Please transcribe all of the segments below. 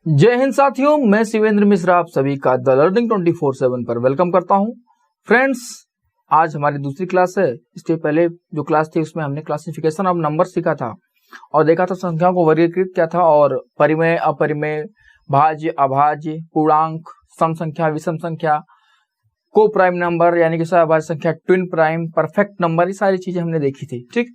जय हिंद साथियों, मैं शिवेंद्र मिश्रा आप सभी का द लर्निंग 24/7 पर वेलकम करता हूं। फ्रेंड्स, आज हमारी दूसरी क्लास है। इसके पहले जो क्लास थी उसमें हमने क्लासिफिकेशन ऑफ नंबर सीखा था और देखा था संख्याओं को वर्गीकृत किया था और परिमेय, अपरिमेय, भाज्य, अभाज्य, पूर्णांक, सम संख्या, विषम संख्या, को प्राइम नंबर यानी कि सहभाज्य संख्या, ट्विन प्राइम, परफेक्ट नंबर, ये सारी चीजें हमने देखी थी। ठीक,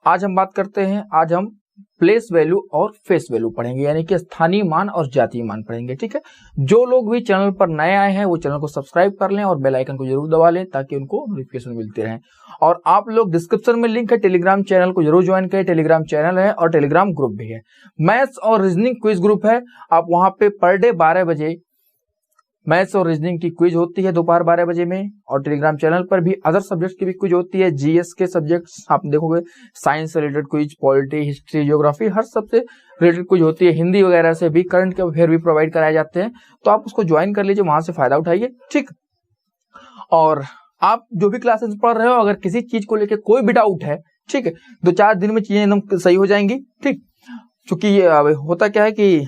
आज हम बात करते हैं, आज हम प्लेस वैल्यू और फेस वैल्यू पढ़ेंगे, यानी कि स्थानीय मान और जातीय मान पढ़ेंगे। ठीक है, जो लोग भी चैनल पर नए आए हैं वो चैनल को सब्सक्राइब कर लें और बेल आइकन को जरूर दबा लें ताकि उनको नोटिफिकेशन मिलते रहें। और आप लोग डिस्क्रिप्शन में लिंक है, टेलीग्राम चैनल को जरूर ज्वाइन करें। टेलीग्राम चैनल है और टेलीग्राम ग्रुप भी है। मैथ्स और रीजनिंग क्विज ग्रुप है। आप वहां पे पर डे 12 बजे मैथ्स और रीजनिंग की क्विज होती है दोपहर 12 बजे में। और टेलीग्राम चैनल पर भी अदर सब्जेक्ट्स की भी क्विज होती है। जीएस के सब्जेक्ट्स आप देखोगे, साइंस से related quiz, polity, history, geography, हर सबसे रिलेटेड क्विज होती है। हिंदी वगैरह से भी करंट के अफेयर भी प्रोवाइड कराए जाते हैं, तो आप उसको ज्वाइन कर लीजिए, वहां से फायदा उठाइए। ठीक, और आप जो भी क्लासेस पढ़ रहे हो, अगर किसी चीज को लेकर कोई भी डाउट है, ठीक है, 2-4 दिन में चीजें एकदम सही हो जाएंगी। ठीक, क्योंकि ये होता क्या है कि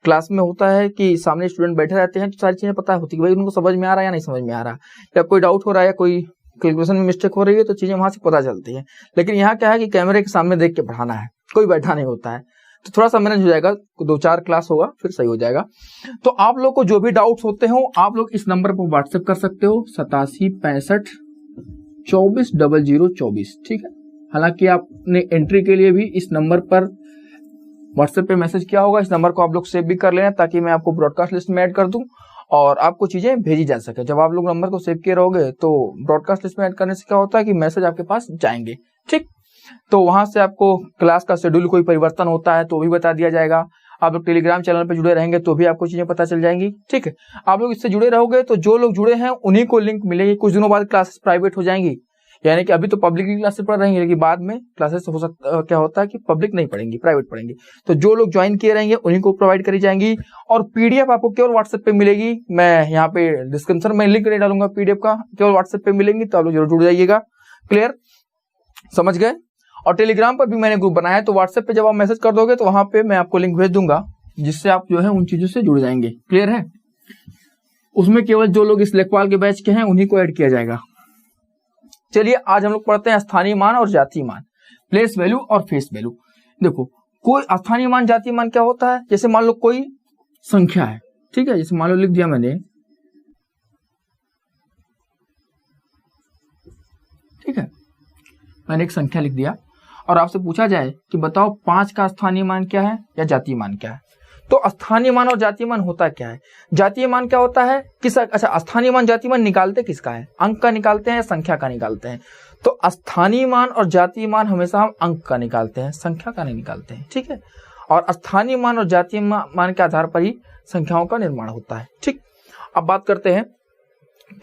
क्लास में होता है कि सामने स्टूडेंट बैठे रहते हैं तो सारी चीजें पता होती है कि भाई उनको समझ में आ रहा है या नहीं समझ में आ रहा है, या कोई डाउट हो रहा है या कोई कैलकुलेशन में मिस्टेक हो रही है, तो चीजें वहां से पता चलती है। लेकिन यहाँ क्या है कि कैमरे के सामने देख के पढ़ाना है, कोई बैठा नहीं होता है, तो थोड़ा सा मैनेज हो जाएगा। 2-4 क्लास होगा फिर सही हो जाएगा। तो आप लोग को जो भी डाउट्स होते हो आप लोग इस नंबर पर व्हाट्सएप कर सकते हो, 8765240024। ठीक है, हालांकि आपने एंट्री के लिए भी इस नंबर पर व्हाट्सएप पे मैसेज किया होगा। इस नंबर को आप लोग सेव भी कर लेना ताकि मैं आपको ब्रॉडकास्ट लिस्ट में ऐड कर दूं और आपको चीजें भेजी जा सके। जब आप लोग नंबर को सेव किए रहोगे तो ब्रॉडकास्ट लिस्ट में ऐड करने से क्या होता है कि मैसेज आपके पास जाएंगे। ठीक, तो वहां से आपको क्लास का शेड्यूल कोई परिवर्तन होता है तो भी बता दिया जाएगा। आप लोग टेलीग्राम चैनल पे जुड़े रहेंगे तो भी आपको चीजें पता चल जाएंगी। ठीक है, आप लोग इससे जुड़े रहोगे तो जो लोग जुड़े हैं उन्हीं को लिंक मिलेगी। कुछ दिनों बाद क्लासेस प्राइवेट हो जाएंगी, यानी कि अभी तो पब्लिक की क्लासेस पढ़ रहेंगे, लेकिन बाद में क्लासेस हो सकता क्या होता है कि पब्लिक नहीं पढ़ेंगी, प्राइवेट पढ़ेंगी। तो जो लोग ज्वाइन किए रहेंगे उन्हीं को प्रोवाइड करी जाएंगी और पीडीएफ आपको केवल व्हाट्सएप पे मिलेगी। मैं यहाँ पे डिस्क्रिप्शन में लिंक नहीं डालूंगा, पीडीएफ का केवल व्हाट्सएप पे मिलेंगी, तो आप लोग जरूर जुड़ जाइएगा। क्लियर, समझ गए? और टेलीग्राम पर भी मैंने ग्रुप बनाया है, तो व्हाट्सएप पे जब आप मैसेज कर दोगे तो वहां पे मैं आपको लिंक भेज दूंगा, जिससे आप जो है उन चीजों से जुड़ जाएंगे। क्लियर है? उसमें केवल जो लोग इस लेखपाल के बैच के हैं उन्हीं को ऐड किया जाएगा। चलिए, आज हम लोग पढ़ते हैं स्थानीय मान और जातीय मान, प्लेस वैल्यू और फेस वैल्यू। देखो, कोई स्थानीय मान, जातीय मान क्या होता है? जैसे मान लो कोई संख्या है, ठीक है, जैसे मान लो लिख दिया मैंने, ठीक है, मैंने एक संख्या लिख दिया और आपसे पूछा जाए कि बताओ 5 का स्थानीय मान क्या है या जातीय मान क्या है, तो स्थानीय मान और जातीय मान होता क्या है? जातीय मान क्या होता है? अच्छा, स्थानीय मान जातीय मान निकालते किसका है? अंक का निकालते हैं या संख्या का निकालते हैं? तो स्थानीय मान और जातीय मान हमेशा हम अंक का निकालते हैं, संख्या का नहीं निकालते हैं। ठीक है, और स्थानीय मान और जातीय मान के आधार पर ही संख्याओं का निर्माण होता है। ठीक, अब बात करते हैं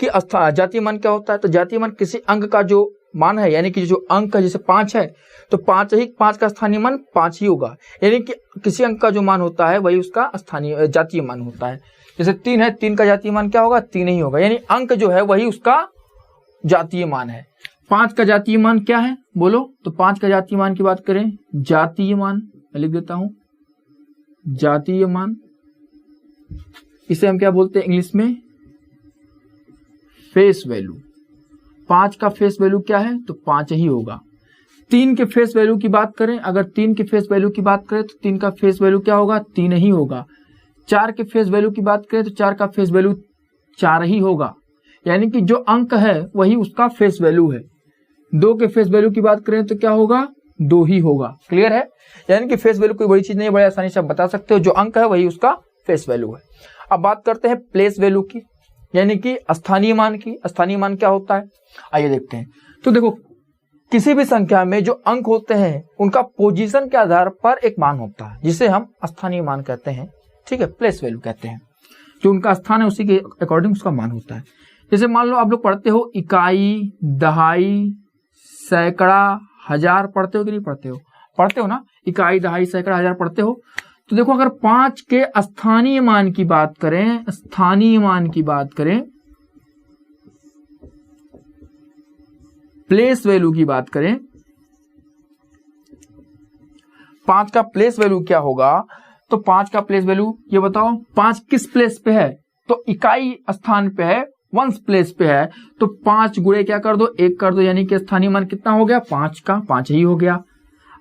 कि जातीय मान क्या होता है। तो जातीय मान किसी अंक का जो मान है, यानी कि जो अंक है, जैसे 5 है तो 5 का स्थानीय मान 5 ही होगा, यानी कि किसी अंक का जो मान होता है वही उसका स्थानीय जातीय मान होता है। जैसे 3 है, 3 का जातीय मान क्या होगा? 3 ही होगा, यानी अंक जो है वही उसका जातीय मान है। 5 का जातीय मान क्या है बोलो? तो 5 का जातीय मान की बात करें, जातीय मान मैं लिख देता हूं, जातीय मान, इसे हम क्या बोलते हैं इंग्लिश में? Face value. 5 का फेस वैल्यू क्या है? तो 5 ही होगा। 3 के फेस वैल्यू की बात करें, अगर 3 के फेस वैल्यू की बात करें तो 3 का फेस वैल्यू क्या होगा? 3 ही होगा। 4 के फेस वैल्यू की बात करें तो 4 का फेस वैल्यू 4 ही होगा, यानी कि जो अंक है वही उसका फेस वैल्यू है। 2 के फेस वैल्यू की बात करें तो क्या होगा? 2 ही होगा। क्लियर है? यानी कि फेस वैल्यू कोई बड़ी चीज नहीं है, बड़े आसानी से आप बता सकते हो, जो अंक है वही उसका फेस वैल्यू है। अब बात करते हैं प्लेस वैल्यू की, यानी कि स्थानीय मान की। स्थानीय मान क्या होता है, आइए देखते हैं। तो देखो, किसी भी संख्या में जो अंक होते हैं उनका पोजीशन के आधार पर एक मान होता है, जिसे हम स्थानीय मान कहते हैं। ठीक है, प्लेस वैल्यू कहते हैं। जो उनका स्थान है उसी के अकॉर्डिंग उसका मान होता है। जैसे मान लो आप लोग पढ़ते हो इकाई, दहाई, सैकड़ा, हजार, पढ़ते हो कि नहीं पढ़ते हो? पढ़ते हो ना, इकाई, दहाई, सैकड़ा, हजार पढ़ते हो। तो देखो, अगर 5 के स्थानीय मान की बात करें, स्थानीय मान की बात करें, प्लेस वैल्यू की बात करें, 5 का प्लेस वैल्यू क्या होगा? तो 5 का प्लेस वैल्यू ये बताओ 5 किस प्लेस पे है, तो इकाई स्थान पे है, वंस प्लेस पे है, तो 5 गुणे क्या कर दो 1 कर दो, यानी कि स्थानीय मान कितना हो गया 5 का 5 ही हो गया।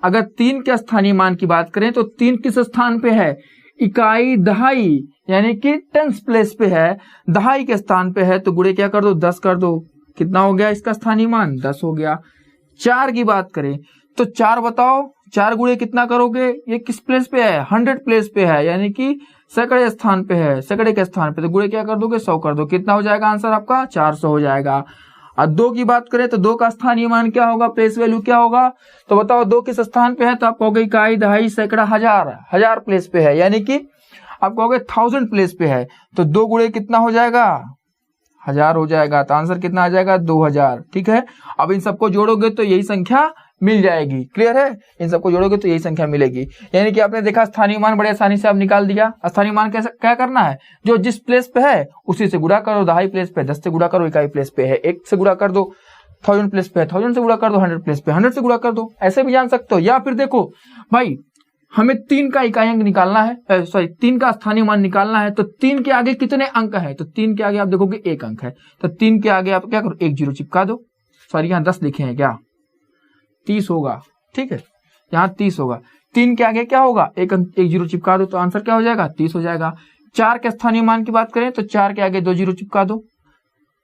अगर 3 के स्थानीय मान की बात करें तो 3 किस स्थान पे है, इकाई दहाई यानी कि टेंस प्लेस पे है, दहाई के स्थान पे है, तो गुणे क्या कर दो 10 कर दो, कितना हो गया इसका स्थानीय मान 10 हो गया। 4 की बात करें तो 4 बताओ 4 गुणे कितना करोगे, ये किस प्लेस पे है 100 प्लेस पे है, यानी कि सैकड़े स्थान पे है, सैकड़े के स्थान पे, तो गुणे क्या कर दोगे 100 कर दो, कितना हो जाएगा आंसर आपका 400 हो जाएगा। और 2 की बात करें तो 2 का स्थानीय मान क्या होगा, प्लेस वैल्यू क्या होगा, तो बताओ 2 किस स्थान पे है, तो आप कहोगे इकाई दहाई सैकड़ा हजार प्लेस पे है, यानी कि आप कहोगे 1000 प्लेस पे है, तो 2 गुणे कितना हो जाएगा 1000 हो जाएगा, तो आंसर कितना आ जाएगा 2000। ठीक है, अब इन सबको जोड़ोगे तो यही संख्या मिल जाएगी। क्लियर है, इन सबको जोड़ोगे तो यही संख्या मिलेगी, यानी कि आपने देखा स्थानीय मान बड़े आसानी से आप निकाल दिया। स्थानीय मान कैसे क्या करना है, जो जिस प्लेस पे है उसी से गुणा करो, दहाई प्लेस पे 10 से गुणा करो, इकाई प्लेस पे है 1 से गुणा कर दो, 1000 प्लेस पे है 1000 से गुणा कर दो, 100 प्लेस पे 100 से गुणा कर दो, ऐसे भी जान सकते हो। या फिर देखो भाई हमें 3 का इकाई अंक निकालना है, सॉरी 3 का स्थानीय मान निकालना है, तो 3 के आगे कितने अंक है, तो 3 के आगे आप देखोगे 1 अंक है, तो 3 के आगे आप क्या करो 1 जीरो चिपका दो, सॉरी यहाँ 10 लिखे हैं क्या 30 होगा, ठीक है यहाँ 30 होगा, 3 के आगे क्या होगा 1 जीरो चिपका दो, तो आंसर क्या हो जाएगा 30 हो जाएगा। 4 के स्थानीय मान की बात करें तो 4 के आगे 2 जीरो चिपका दो,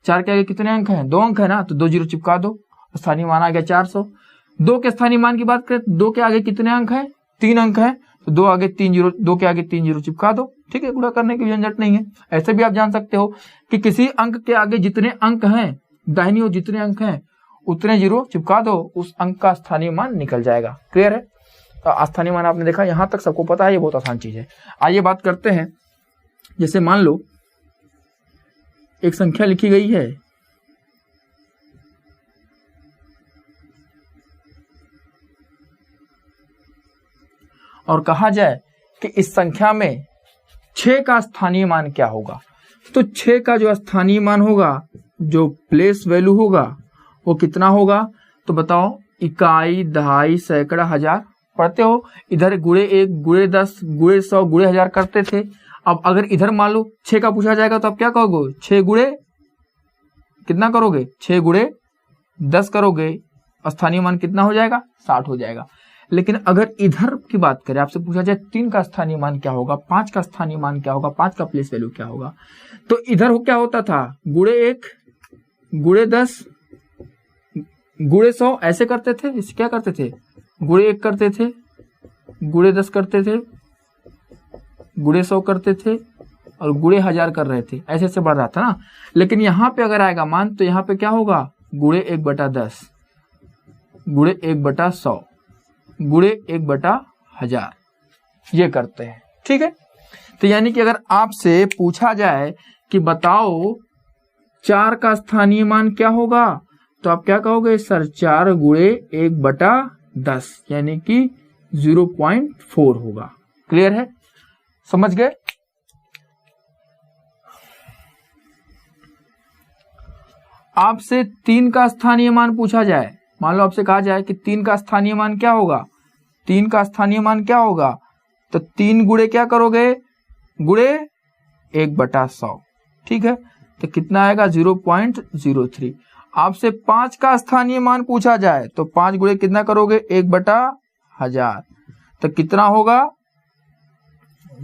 4 के आगे कितने अंक हैं 2 अंक है ना, तो 2 जीरो चिपका दो, स्थानीय मान आ गया 400। 2 के स्थानीय मान की बात करें तो 2 के आगे कितने अंक है 3 अंक है, तो 2 के आगे 3 जीरो चिपका दो, ठीक है, गुणा करने की झंझट नहीं है। ऐसे भी आप जान सकते हो कि किसी अंक के आगे जितने अंक हैं दाहिनी ओर जितने अंक हैं उतने जीरो चिपका दो, उस अंक का स्थानीय मान निकल जाएगा। क्लियर है, तो स्थानीय मान आपने देखा, यहां तक सबको पता है, ये बहुत आसान चीज है। आइए बात करते हैं, जैसे मान लो एक संख्या लिखी गई है और कहा जाए कि इस संख्या में 6 का स्थानीय मान क्या होगा, तो 6 का जो स्थानीय मान होगा, जो प्लेस वैल्यू होगा वो कितना होगा, तो बताओ इकाई दहाई सैकड़ा हजार पढ़ते हो, इधर गुणे 1 गुणे 10 गुणे 100 गुणे 1000 करते थे। अब अगर इधर मान लो 6 का पूछा जाएगा तो आप क्या कहोगे 6 गुणे कितना करोगे 6 गुणे 10 करोगे, स्थानीय मान कितना हो जाएगा 60 हो जाएगा। लेकिन अगर इधर की बात करें, आपसे पूछा जाए 3 का स्थानीय मान क्या होगा, 5 का स्थानीय मान क्या होगा, 5 का प्लेस वैल्यू क्या होगा, तो इधर क्या होता था गुणे 1 गुणे 10 गुणे 100 ऐसे करते थे, इसे क्या करते थे गुणे 1 करते थे, गुणे 10 करते थे, गुणे 100 करते थे और गुणे 1000 कर रहे थे, ऐसे ऐसे बढ़ रहा था ना। लेकिन यहाँ पे अगर आएगा मान तो यहाँ पे क्या होगा गुणे 1/10 गुणे 1/100 गुणे 1/1000 ये करते हैं। ठीक है, तो यानी कि अगर आपसे पूछा जाए कि बताओ 4 का स्थानीय मान क्या होगा, तो आप क्या कहोगे सर 4 गुणे 1/10 यानी कि 0.4 होगा। क्लियर है, समझ गए। आपसे 3 का स्थानीय मान पूछा जाए, मान लो आपसे कहा जाए कि 3 का स्थानीय मान क्या होगा, 3 का स्थानीय मान क्या होगा, तो 3 गुणे क्या करोगे गुणे 1/100, ठीक है, तो कितना आएगा 0.03। आपसे 5 का स्थानीय मान पूछा जाए तो 5 गुणे कितना करोगे 1/1000, तो कितना होगा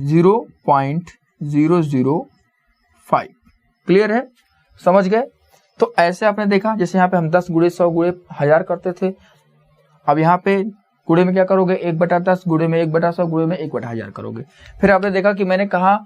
0.005। क्लियर है, समझ गए। तो ऐसे आपने देखा, जैसे यहाँ पे हम 10 गुणे 100 गुणे 1000 करते थे, अब यहाँ पे गुणे में क्या करोगे 1/10 गुणे में 1/100 गुणे में 1/1000 करोगे। फिर आपने देखा कि मैंने कहा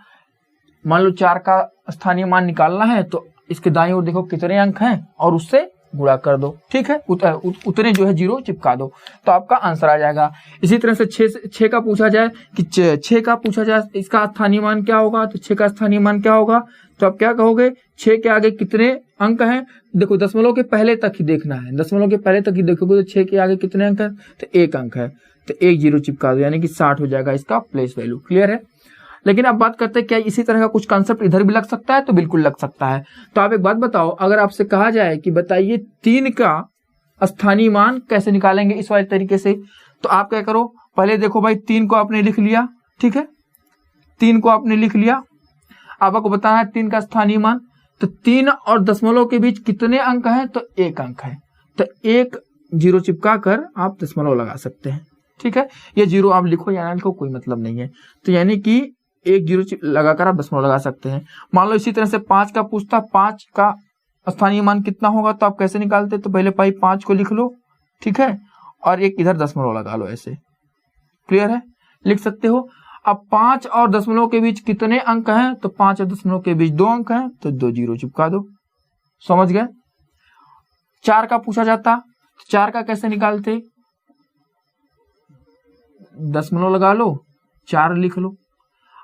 मान लो 4 का स्थानीय मान निकालना है तो इसके दाईं ओर देखो कितने अंक हैं और उससे गुणा कर दो, ठीक है, उतने जो है जीरो चिपका दो, तो आपका आंसर आ जाएगा। इसी तरह से 6 का पूछा जाए कि 6 का पूछा जाए इसका स्थानीय मान क्या होगा, तो 6 का स्थानीय मान क्या होगा, तो आप क्या कहोगे 6 के आगे कितने अंक हैं, देखो दशमलव के पहले तक ही देखना है, दशमलव के पहले तक ही देखोगे तो 6 के आगे कितने अंक है, तो 1 अंक है, तो 1 जीरो चिपका दो यानी कि 60 हो जाएगा इसका प्लेस वैल्यू। क्लियर है। लेकिन अब बात करते हैं क्या इसी तरह का कुछ कॉन्सेप्ट इधर भी लग सकता है, तो बिल्कुल लग सकता है। तो आप एक बात बताओ, अगर आपसे कहा जाए कि बताइए 3 का स्थानीय मान कैसे निकालेंगे इस वाले तरीके से, तो आप क्या करो, पहले देखो भाई 3 को आपने लिख लिया, ठीक है, 3 को आपने लिख लिया। अब आपको बताना है 3 का स्थानीय मान, तो 3 और दशमलव के बीच कितने अंक हैं, तो 1 अंक है, तो 1 जीरो चिपका कर आप दशमलव लगा सकते हैं। ठीक है, ये जीरो आप लिखो या ना लिखो कोई मतलब नहीं है, तो यानी कि 1 जीरो लगाकर आप दशमलव लगा सकते हैं। मान लो इसी तरह से 5 का पूछता, 5 का स्थानीय मान कितना होगा, तो आप कैसे निकालते, तो पहले भाई 5 को लिख लो, ठीक है, और एक इधर दशमलव लगा लो, ऐसे क्लियर है, लिख सकते हो। अब 5 और दशमलव के बीच कितने अंक हैं, तो 5 और दशमलव के बीच 2 अंक हैं, तो 2 जीरो चिपका दो, समझ गए। 4 का पूछा जाता, 4 का कैसे निकालते, दशमलव लगा लो, 4 लिख लो।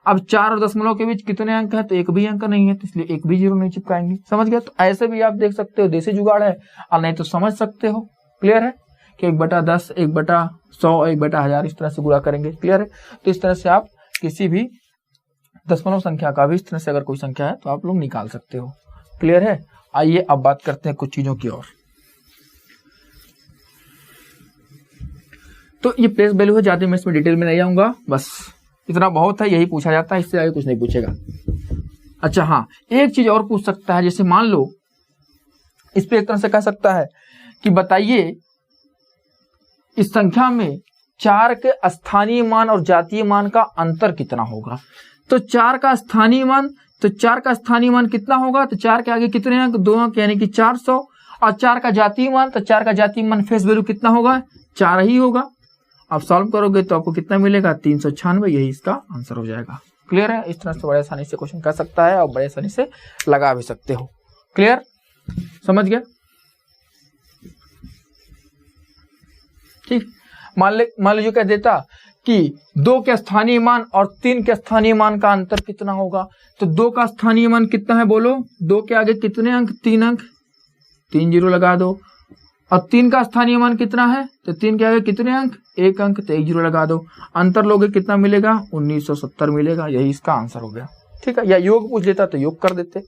अब 4 और दशमलव के बीच कितने अंक हैं, तो एक भी अंक नहीं है, तो इसलिए एक भी जीरो नहीं चिपकाएंगे, समझ गए। तो ऐसे भी आप देख सकते हो, देसी जुगाड़ है, और नहीं तो समझ सकते हो, क्लियर है, कि 1/10, 1/100, 1/1000 इस तरह से गुणा करेंगे, क्लियर है। तो इस तरह से आप किसी भी दशमलव संख्या का भी इस तरह से अगर कोई संख्या है तो आप लोग निकाल सकते हो, क्लियर है। आइए अब बात करते हैं कुछ चीजों की और। तो ये प्लेस वैल्यू है, ज्यादा मैं इसमें डिटेल में नहीं आऊंगा, बस इतना बहुत है, यही पूछा जाता है, इससे आगे कुछ नहीं पूछेगा। अच्छा हाँ, एक चीज और पूछ सकता है, जैसे मान लो इस पे एक तरह से कह सकता है कि बताइए इस संख्या में 4 के स्थानीय मान और जातीय मान का अंतर कितना होगा। तो 4 का स्थानीय मान, तो 4 का स्थानीय मान कितना होगा, तो 4 के आगे कितने अंक, 2 अंक, यानी कि 400। और 4 का जातीय मान, तो 4 का जातीय मान फेस वैल्यू कितना होगा, 4 ही होगा। आप सॉल्व करोगे तो आपको कितना मिलेगा, 396, यही इसका आंसर हो जाएगा, क्लियर है। इस तरह से बड़े आसानी से क्वेश्चन कर सकता है और बड़े आसानी से लगा भी सकते हो, क्लियर, समझ गए। ठीक, मान लीजिए कह देता कि 2 के स्थानीय मान और 3 के स्थानीय मान का अंतर कितना होगा, तो 2 का स्थानीय मान कितना है बोलो, 2 के आगे कितने अंक, 3 अंक, 3 जीरो लगा दो। और 3 का स्थानीय मान कितना है, तो 3 के आगे कितने अंक, 1 अंक, तो 1 जीरो लगा दो। अंतर लोगे कितना मिलेगा, 1970 मिलेगा, यही इसका आंसर हो गया, ठीक है। या योग पूछ लेता तो योग कर देते।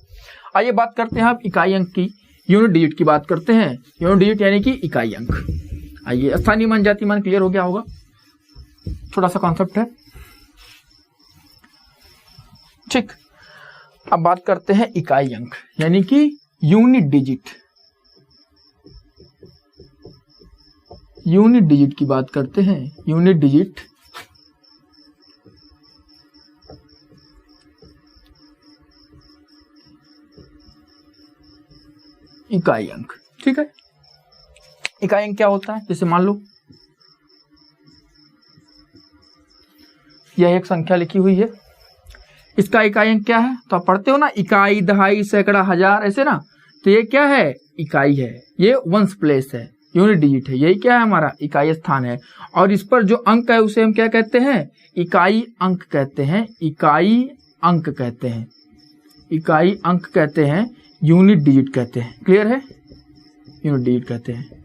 आइए बात करते हैं आप इकाई अंक की, यूनिट डिजिट की बात करते हैं। यूनिट डिजिट यानी कि इकाई अंक। आइए, स्थानीय मान जातीय मान क्लियर हो गया होगा, थोड़ा सा कॉन्सेप्ट है, ठीक। अब बात करते हैं इकाई अंक यानी कि यूनिट डिजिट। यूनिट डिजिट की बात करते हैं। यूनिट डिजिट इकाई अंक, ठीक है। इकाई अंक क्या होता है, जैसे मान लो यह एक संख्या लिखी हुई है, इसका इकाई अंक क्या है, तो आप पढ़ते हो ना, इकाई, दहाई, सैकड़ा, हजार, ऐसे ना, तो ये क्या है, इकाई है, ये वंस प्लेस है, यूनिट डिजिट है, यही क्या है हमारा इकाई स्थान है। और इस पर जो अंक है उसे हम क्या कहते हैं, इकाई अंक कहते हैं, इकाई अंक कहते हैं, इकाई अंक कहते हैं, यूनिट डिजिट कहते हैं, क्लियर है, यूनिट डिजिट कहते हैं।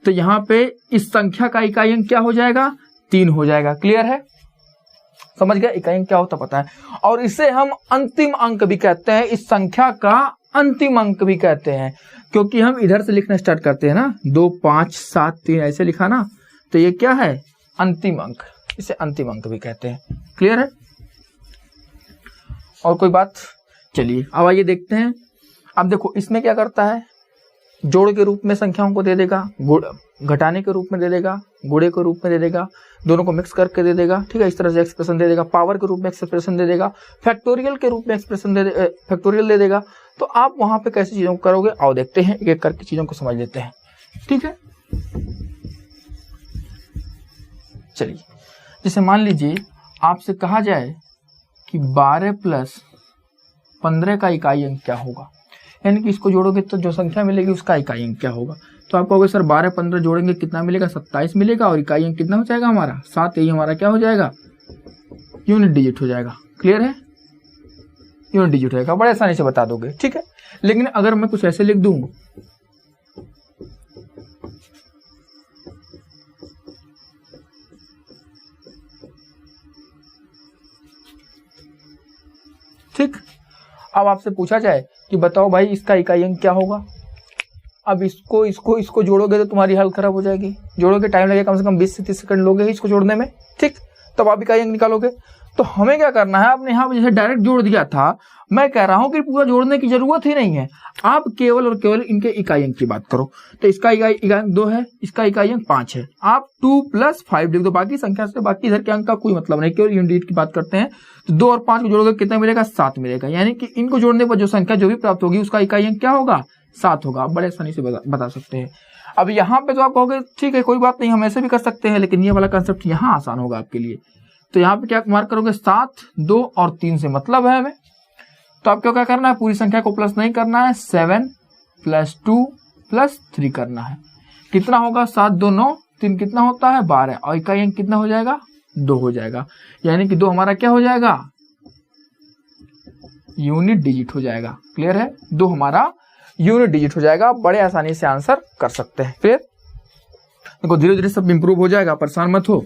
तो यहाँ पे इस संख्या का इकाई अंक क्या हो जाएगा, 3 हो जाएगा, क्लियर है, समझ गए। इकाई अंक क्या होता पता है। और इसे हम अंतिम अंक भी कहते हैं, इस संख्या का अंतिम अंक भी कहते हैं, क्योंकि हम इधर से लिखना स्टार्ट करते हैं ना, 2 5 7 3 ऐसे लिखा ना, तो ये क्या है, अंतिम अंक, इसे अंतिम अंक भी कहते हैं, क्लियर है। और कोई बात, चलिए अब आइए देखते हैं। अब देखो इसमें क्या करता है, जोड़ के रूप में संख्याओं को दे देगा, घटाने के रूप में दे देगा, गुणे के रूप में दे देगा, दोनों को मिक्स करके दे देगा, ठीक है, इस तरह से एक्सप्रेशन दे देगा, पावर के रूप में एक्सप्रेशन दे देगा, फैक्टोरियल के रूप में एक्सप्रेशन फैक्टोरियल दे देगा। तो आप वहां पे कैसी चीजों को करोगे, आओ देखते हैं, एक एक करके चीजों को समझ लेते हैं, ठीक है। चलिए, जैसे मान लीजिए आपसे कहा जाए कि 12 + 15 का इकाई अंक क्या होगा, यानी कि इसको जोड़ोगे तो जो संख्या मिलेगी उसका इकाई अंक क्या होगा। तो आप कहोगे सर 12 15 जोड़ेंगे कितना मिलेगा, 27 मिलेगा, और इकाई अंक कितना हो जाएगा हमारा 7, यही हमारा क्या हो जाएगा, यूनिट डिजिट हो जाएगा, क्लियर है, यूनिट डिजिट होगा, बड़े आसानी से बता दोगे, ठीक है। लेकिन अगर मैं कुछ ऐसे लिख दूं, ठीक, अब आपसे पूछा जाए कि बताओ भाई इसका इकाई अंक क्या होगा, अब इसको जोड़ोगे तो तुम्हारी हालत खराब हो जाएगी, जोड़ोगे टाइम लगेगा कम से कम 20 से 30 सेकंड लोगे इसको जोड़ने में, ठीक। तब आप इकाई अंक निकालोगे। तो हमें क्या करना है, आपने यहाँ पे जैसे डायरेक्ट जोड़ दिया था, मैं कह रहा हूं कि पूरा जोड़ने की जरूरत ही नहीं है, आप केवल और केवल इनके इकाई अंक की बात करो। तो इसका इकाई अंक 2 है, इसका इकाई अंक 5 है, आप 2 + 5 लिख दो, बाकी संख्या से बाकी इधर के अंक का कोई मतलब नहीं, केवल यूनिट की बात करते हैं। तो 2 और 5 को जोड़ोगे कितना मिलेगा, 7 मिलेगा, यानी कि इनको जोड़ने पर जो संख्या जो भी प्राप्त होगी उसका इकाई अंक क्या होगा, 7 होगा। आप बड़े आसानी से बता सकते हैं। अब यहाँ पे तो आप कहोगे ठीक है कोई बात नहीं, हम ऐसे भी कर सकते हैं, लेकिन ये वाला कंसेप्ट यहाँ आसान होगा आपके लिए। तो यहाँ पे क्या मार्क करोगे, 7, 2 और 3 से मतलब है हमें। तो आपको क्या करना है, पूरी संख्या को प्लस नहीं करना है, 7 + 2 + 3 करना है। कितना होगा, 7 2 9, 3 कितना होता है 12, और इकाई अंक कितना हो जाएगा, 2 हो जाएगा। यानी कि 2 हमारा क्या हो जाएगा, यूनिट डिजिट हो जाएगा। क्लियर है, 2 हमारा यूनिट डिजिट हो जाएगा। बड़े आसानी से आंसर कर सकते हैं। फिर देखो धीरे धीरे सब इंप्रूव हो जाएगा, परेशान मत हो।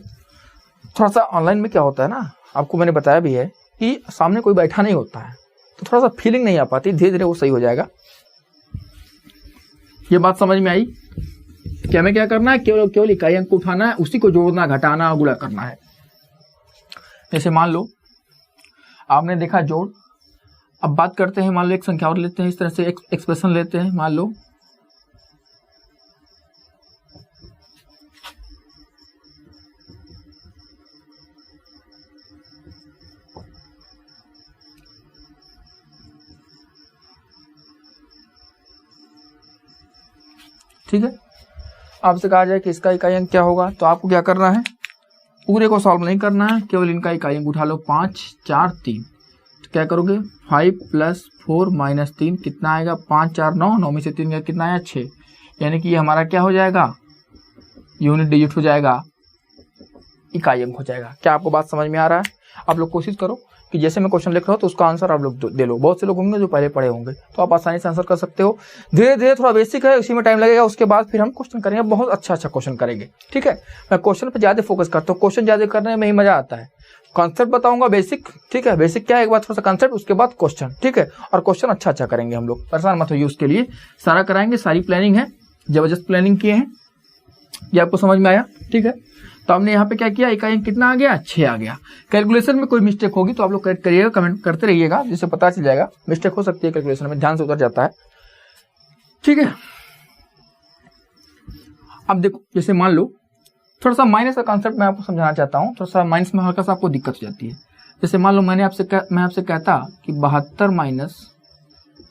थोड़ा सा ऑनलाइन में क्या होता है ना, आपको मैंने बताया भी है कि सामने कोई बैठा नहीं होता है, तो थोड़ा सा फीलिंग नहीं आ पाती, धीरे धीरे वो सही हो जाएगा। ये बात समझ में आई कि हमें क्या करना है, केवल इकाई अंक को उठाना है, उसी को जोड़ना, घटाना, गुणा करना है। जैसे मान लो आपने देखा जोड़, अब बात करते हैं, मान लो एक संख्या और लेते हैं, इस तरह से एक्सप्रेशन लेते हैं, मान लो ठीक है। आपसे कहा जाए कि इसका इकाई अंक क्या होगा, तो आपको क्या करना है, पूरे को सॉल्व नहीं करना है, केवल इनका इकाई अंक उठा लो, 5 4 3। तो क्या करोगे, 5 + 4 - 3 कितना आएगा, 5 4 9, 9 में से 3 का कितना आया, 6। यानी कि ये हमारा क्या हो जाएगा, यूनिट डिजिट हो जाएगा, इकाई अंक हो जाएगा। क्या आपको बात समझ में आ रहा है? आप लोग कोशिश करो कि जैसे मैं क्वेश्चन लिख रहा हूँ तो उसका आंसर आप लोग दे लो। बहुत से लोग होंगे जो पहले पढ़े होंगे, तो आप आसानी से आंसर कर सकते हो। धीरे धीरे थोड़ा बेसिक है, उसी में टाइम लगेगा, उसके बाद फिर हम क्वेश्चन करेंगे, बहुत अच्छा क्वेश्चन करेंगे। ठीक है, मैं क्वेश्चन पर ज्यादा फोकस करता हूँ, क्वेश्चन ज्यादा करने में ही मजा आता है। कॉन्सेप्ट बताऊंगा बेसिक, ठीक है, बेसिक क्या है, एक बार थोड़ा सा कॉन्सेप्ट, उसके बाद क्वेश्चन, ठीक है, और क्वेश्चन अच्छा करेंगे हम लोग, परेशान मत होइए, उसके लिए सारा कराएंगे, सारी प्लानिंग है, जबरदस्त प्लानिंग किए हैं। ये आपको समझ में आया? ठीक है, तो हमने यहाँ पे क्या किया, इकाई अंक कितना आ गया, 6 आ गया। कैलकुलेशन में कोई मिस्टेक होगी तो आप लोग करेक्ट करिएगा, कमेंट करते रहिएगा, जिससे पता चल जाएगा। मिस्टेक हो सकती है कैलकुलेशन में, ध्यान से उतर जाता है। ठीक है, अब देखो जैसे मान लो थोड़ा सा माइनस का कॉन्सेप्ट मैं आपको समझाना चाहता हूँ, थोड़ा सा माइनस में हल्का सा आपको दिक्कत हो जाती है। जैसे मान लो मैं आपसे कहता कि 72 -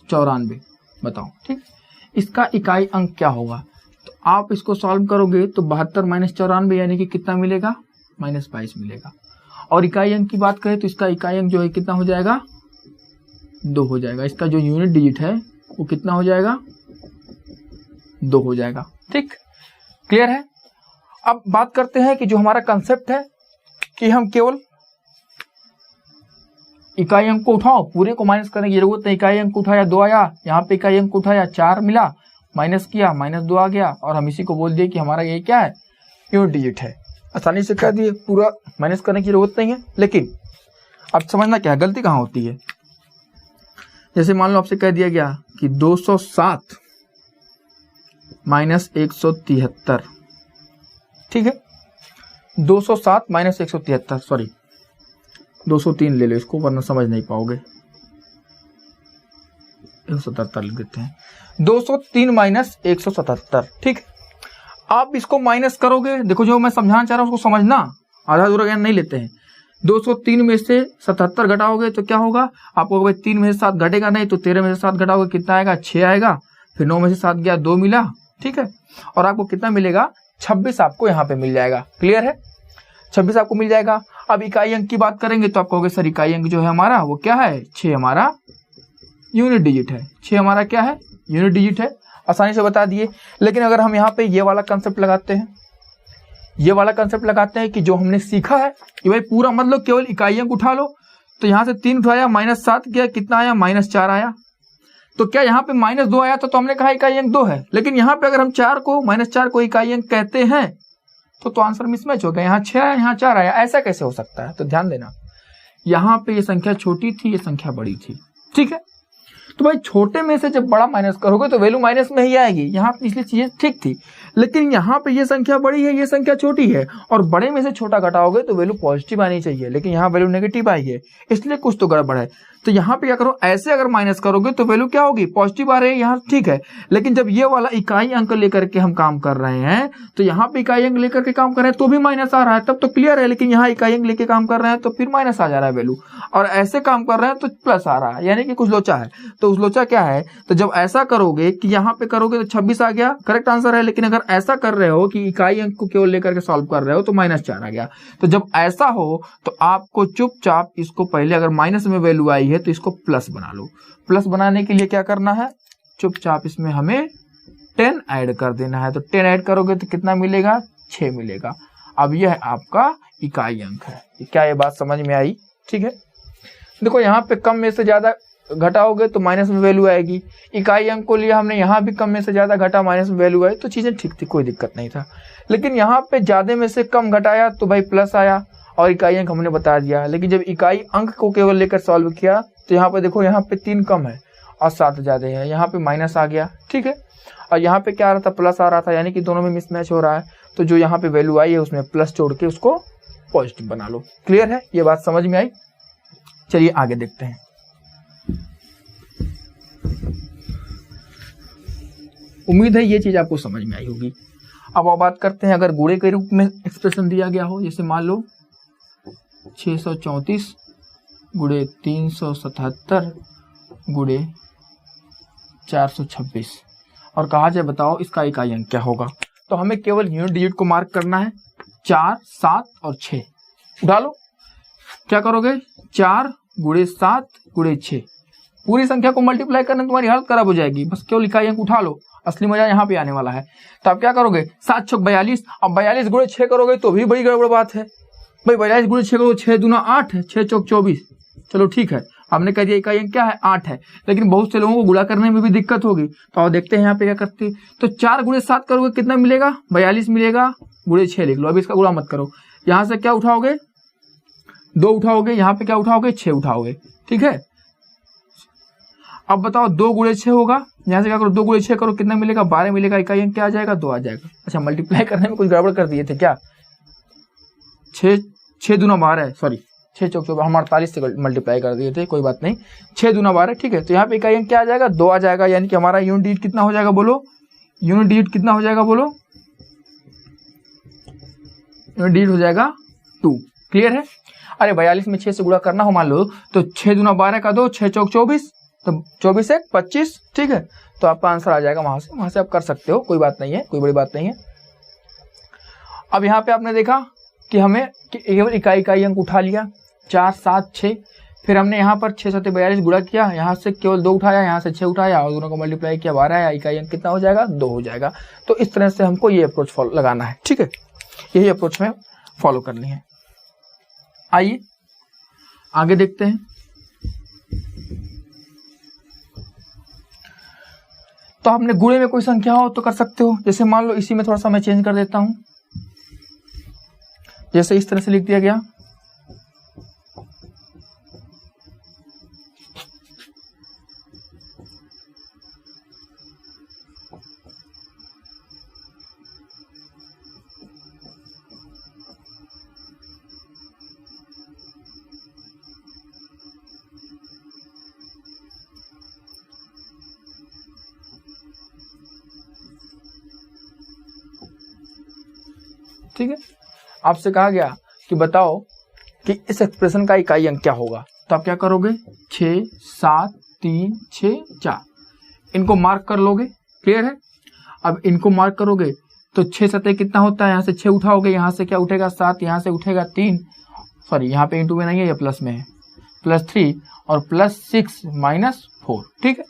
94 बताओ, ठीक, इसका इकाई अंक क्या होगा। तो आप इसको सॉल्व करोगे तो 72 - 94 यानी कि कितना मिलेगा, -22 मिलेगा। और इकाई अंक की बात करें तो इसका इकाई अंक जो है कितना हो जाएगा, 2 हो जाएगा। इसका जो यूनिट डिजिट है वो कितना हो जाएगा, 2 हो जाएगा। ठीक, क्लियर है? अब बात करते हैं कि जो हमारा कंसेप्ट है कि हम केवल इकाई अंक को उठाओ, पूरे को माइनस करने की जरूरत नहीं। इकाई अंक उठाया 2 आया, यहाँ पे इकाई अंक उठाया 4 मिला, माइनस किया -2 आ गया, और हम इसी को बोल दिए कि हमारा ये क्या है, यूनिट डिजिट है। आसानी से कह दिए, पूरा माइनस करने की जरूरत नहीं है। लेकिन अब समझना क्या है, गलती कहाँ होती है। जैसे मान लो आपसे कह दिया गया कि 207 - 173, ठीक है, 207 - 173, सॉरी 203 ले लो इसको, वरना समझ नहीं पाओगे, 177 लिख देते हैं। 203 - 177, ठीक। आप इसको माइनस करोगे, देखो जो मैं समझाना चाह रहा हूं उसको समझना, आधा अधूरा ज्ञान नहीं लेते हैं। 203 में से 77 घटाओगे तो क्या होगा, आपको भाई 3 में से 7 घटेगा नहीं, तो 13 में से 7 घटाओगे कितना आएगा, 6 आएगा। फिर 9 में से 7 गया, 2 मिला, ठीक है, और आपको कितना मिलेगा, 26 आपको यहाँ पे मिल जाएगा। क्लियर है, 26 आपको मिल जाएगा। अब इकाई अंक की बात करेंगे तो आप कहोगे सर इकाई अंक जो है हमारा वो क्या है, 6 हमारा यूनिट डिजिट है। 6 हमारा क्या है, यूनिट डिजिट है, आसानी से बता दिए। लेकिन अगर हम यहाँ पे ये वाला कंसेप्ट लगाते हैं, ये वाला कंसेप्ट लगाते हैं कि जो हमने सीखा है कि भाई पूरा मतलब केवल इकाई अंक उठा लो, तो यहाँ से 3 उठाया, -7 गया, कितना आया, -4 आया। तो क्या यहाँ पे -2 आया तो हमने कहा इकाई अंक 2 है। लेकिन यहाँ पे अगर हम -4 को इकाई अंक कहते हैं तो आंसर मिसमैच हो गया, यहाँ 6 आया, यहाँ 4 आया, ऐसा कैसे हो सकता है। तो ध्यान देना, यहाँ पे ये संख्या छोटी थी, ये संख्या बड़ी थी, ठीक है। तो भाई छोटे में से जब बड़ा माइनस करोगे तो वैल्यू माइनस में ही आएगी। यहाँ पिछली चीजें ठीक थी, लेकिन यहाँ पे ये संख्या बड़ी है, ये संख्या छोटी है, और बड़े में से छोटा घटाओगे तो वैल्यू पॉजिटिव आनी चाहिए, लेकिन यहाँ वैल्यू नेगेटिव आई है, इसलिए कुछ तो गड़बड़ है। तो यहाँ पे क्या करो, ऐसे अगर माइनस करोगे तो वैल्यू क्या होगी, पॉजिटिव आ रही है यहाँ, ठीक है। लेकिन जब ये वाला इकाई अंक लेकर के हम काम कर रहे हैं, तो यहाँ पे इकाई अंक लेकर के काम कर रहे हैं तो भी माइनस आ रहा है, तब तो क्लियर है। लेकिन यहाँ इकाई अंक लेके काम कर रहे हैं तो फिर माइनस आ जा रहा है वैल्यू, और ऐसे काम कर रहे हैं तो प्लस आ रहा है, यानी कि कुछ लोचा है। तो उस लोचा क्या है, तो जब ऐसा करोगे कि यहाँ पे करोगे तो 26 आ गया, करेक्ट आंसर है। लेकिन अगर ऐसा कर रहे हो कि इकाई अंक को केवल लेकर के सॉल्व कर रहे हो तो -4 आ गया। तो जब ऐसा हो तो आपको चुपचाप इसको पहले, अगर माइनस में वैल्यू आई है तो इसको प्लस बना लो। प्लस बनाने के लिए क्या करना है, चुपचाप इसमें हमें 10 ऐड कर देना है। तो 10 ऐड करोगे तो कितना मिलेगा, 6 मिलेगा। अब यह आपका इकाई अंक है। क्या ये बात समझ में आई? ठीक है। देखो यहाँ पे कम में से ज्यादा घटाओगे तो माइनस में वैल्यू आएगी। इकाई अंक को लिया हमने, यहाँ भी कम में से ज्यादा घटा, माइनस में वैल्यू आई, तो चीजें ठीक थी, कोई दिक्कत नहीं था। लेकिन यहाँ पे ज्यादा में से कम घटाया तो भाई प्लस आया, और इकाई अंक हमने बता दिया। लेकिन जब इकाई अंक को केवल लेकर सॉल्व किया तो यहाँ पे देखो, यहाँ पे 3 कम है और 7 ज्यादा है, यहाँ पे माइनस आ गया, ठीक है। और यहाँ पे क्या आ रहा था, प्लस आ रहा था, यानी कि दोनों में मिसमैच हो रहा है। तो जो यहाँ पे वैल्यू आई है उसमें प्लस जोड़ के उसको पॉजिटिव बना लो। क्लियर है, ये बात समझ में आई? चलिए आगे देखते हैं। उम्मीद है ये चीज आपको समझ में आई होगी। अब बात करते हैं, अगर गुणे के रूप में एक्सप्रेशन दिया गया हो, जैसे मान लो 634 गुणे 377 गुणे 426, और कहा जाए बताओ इसका इकाई अंक क्या होगा। तो हमें केवल यूनिट डिजिट को मार्क करना है, 4, 7 और 6 उठा लो। क्या करोगे, 4 गुणे 7 गुणे 6, पूरी संख्या को मल्टीप्लाई करने तुम्हारी हालत खराब हो जाएगी, बस केवल इकाई अंक उठा लो, असली मजा यहाँ पे आने वाला है। तो आप क्या करोगे, 7 छक 42, अब 42 गुणे 6 करोगे तो भी बड़ी गड़बड़ बात है भाई। 42 गुणे 6 करोगे, 6 दूना 8 है, 6 चौक 24, चलो ठीक है, हमने कह दिया इकाई अंक क्या है, 8 है। लेकिन बहुत से लोगों को गुणा करने में भी दिक्कत होगी, तो आओ देखते हैं यहाँ पे क्या करते हैं। तो 4 गुणे 7 करोगे कितना मिलेगा, 42 मिलेगा, गुणे 6 लिख लो। अभी इसका गुणा मत करो, यहाँ से क्या उठाओगे, 2 उठाओगे, यहाँ पे क्या उठाओगे, 6 उठाओगे, ठीक है। अब बताओ 2 गुणे 6 होगा, यहाँ से क्या करो, 2 गुणे 6 करो, कितना मिलेगा, 12 मिलेगा, इकाई अंक क्या आ जाएगा, 2 आ जाएगा। अच्छा, मल्टीप्लाई करने में कुछ गड़बड़ कर दिए थे क्या, 6 दूना 12, सॉरी 6 चौक 24, हम 48 से मल्टीप्लाई कर दिए थे, कोई बात नहीं, 6 दूना 12, ठीक है। तो यहाँ पे इकाई अंक क्या आ जाएगा, 2 आ जाएगा, यानी कि हमारा यूनिट डिजिट कितना हो जाएगा, बोलो यूनिट डिजिट कितना हो जाएगा, बोलो यूनिट डिजिट हो जाएगा 2। क्लियर है। अरे 42 में 6 से गुणा करना हो मान लो, तो 6 दूना 12 का 2, 6 चौक 24, तो 24 1 25, ठीक है। तो आपका आंसर आ जाएगा वहां से आप कर सकते हो, कोई बात नहीं है, कोई बड़ी बात नहीं है। अब यहाँ पे आपने देखा कि हमें केवल इकाई अंक उठा लिया, 4 7 6, फिर हमने यहाँ पर 6 7 42 गुणा किया, यहाँ से केवल 2 उठाया, यहाँ से 6 उठाया, और दोनों को मल्टीप्लाई किया, 12 आया, इकाई अंक कितना हो जाएगा, 2 हो जाएगा। तो इस तरह से हमको ये अप्रोच फॉलो लगाना है, ठीक है, यही अप्रोच में फॉलो करनी है। आइए आगे देखते हैं। तो आपने गुणे में कोई संख्या हो तो कर सकते हो, जैसे मान लो इसी में थोड़ा सा मैं चेंज कर देता हूं, जैसे इस तरह से लिख दिया गया, ठीक है। आपसे कहा गया कि बताओ कि इस एक्सप्रेशन का इकाई अंक क्या होगा। तो आप क्या करोगे, 6 7 3 6 4, इनको मार्क कर लोगे। क्लियर है। अब इनको मार्क करोगे तो 6 7 कितना होता है, यहाँ से 6 उठाओगे, यहाँ से क्या उठेगा 7, यहाँ से उठेगा 3, सॉरी यहाँ पे इंटू में नहीं है, ये प्लस में है, +3 और +6 -4, ठीक है।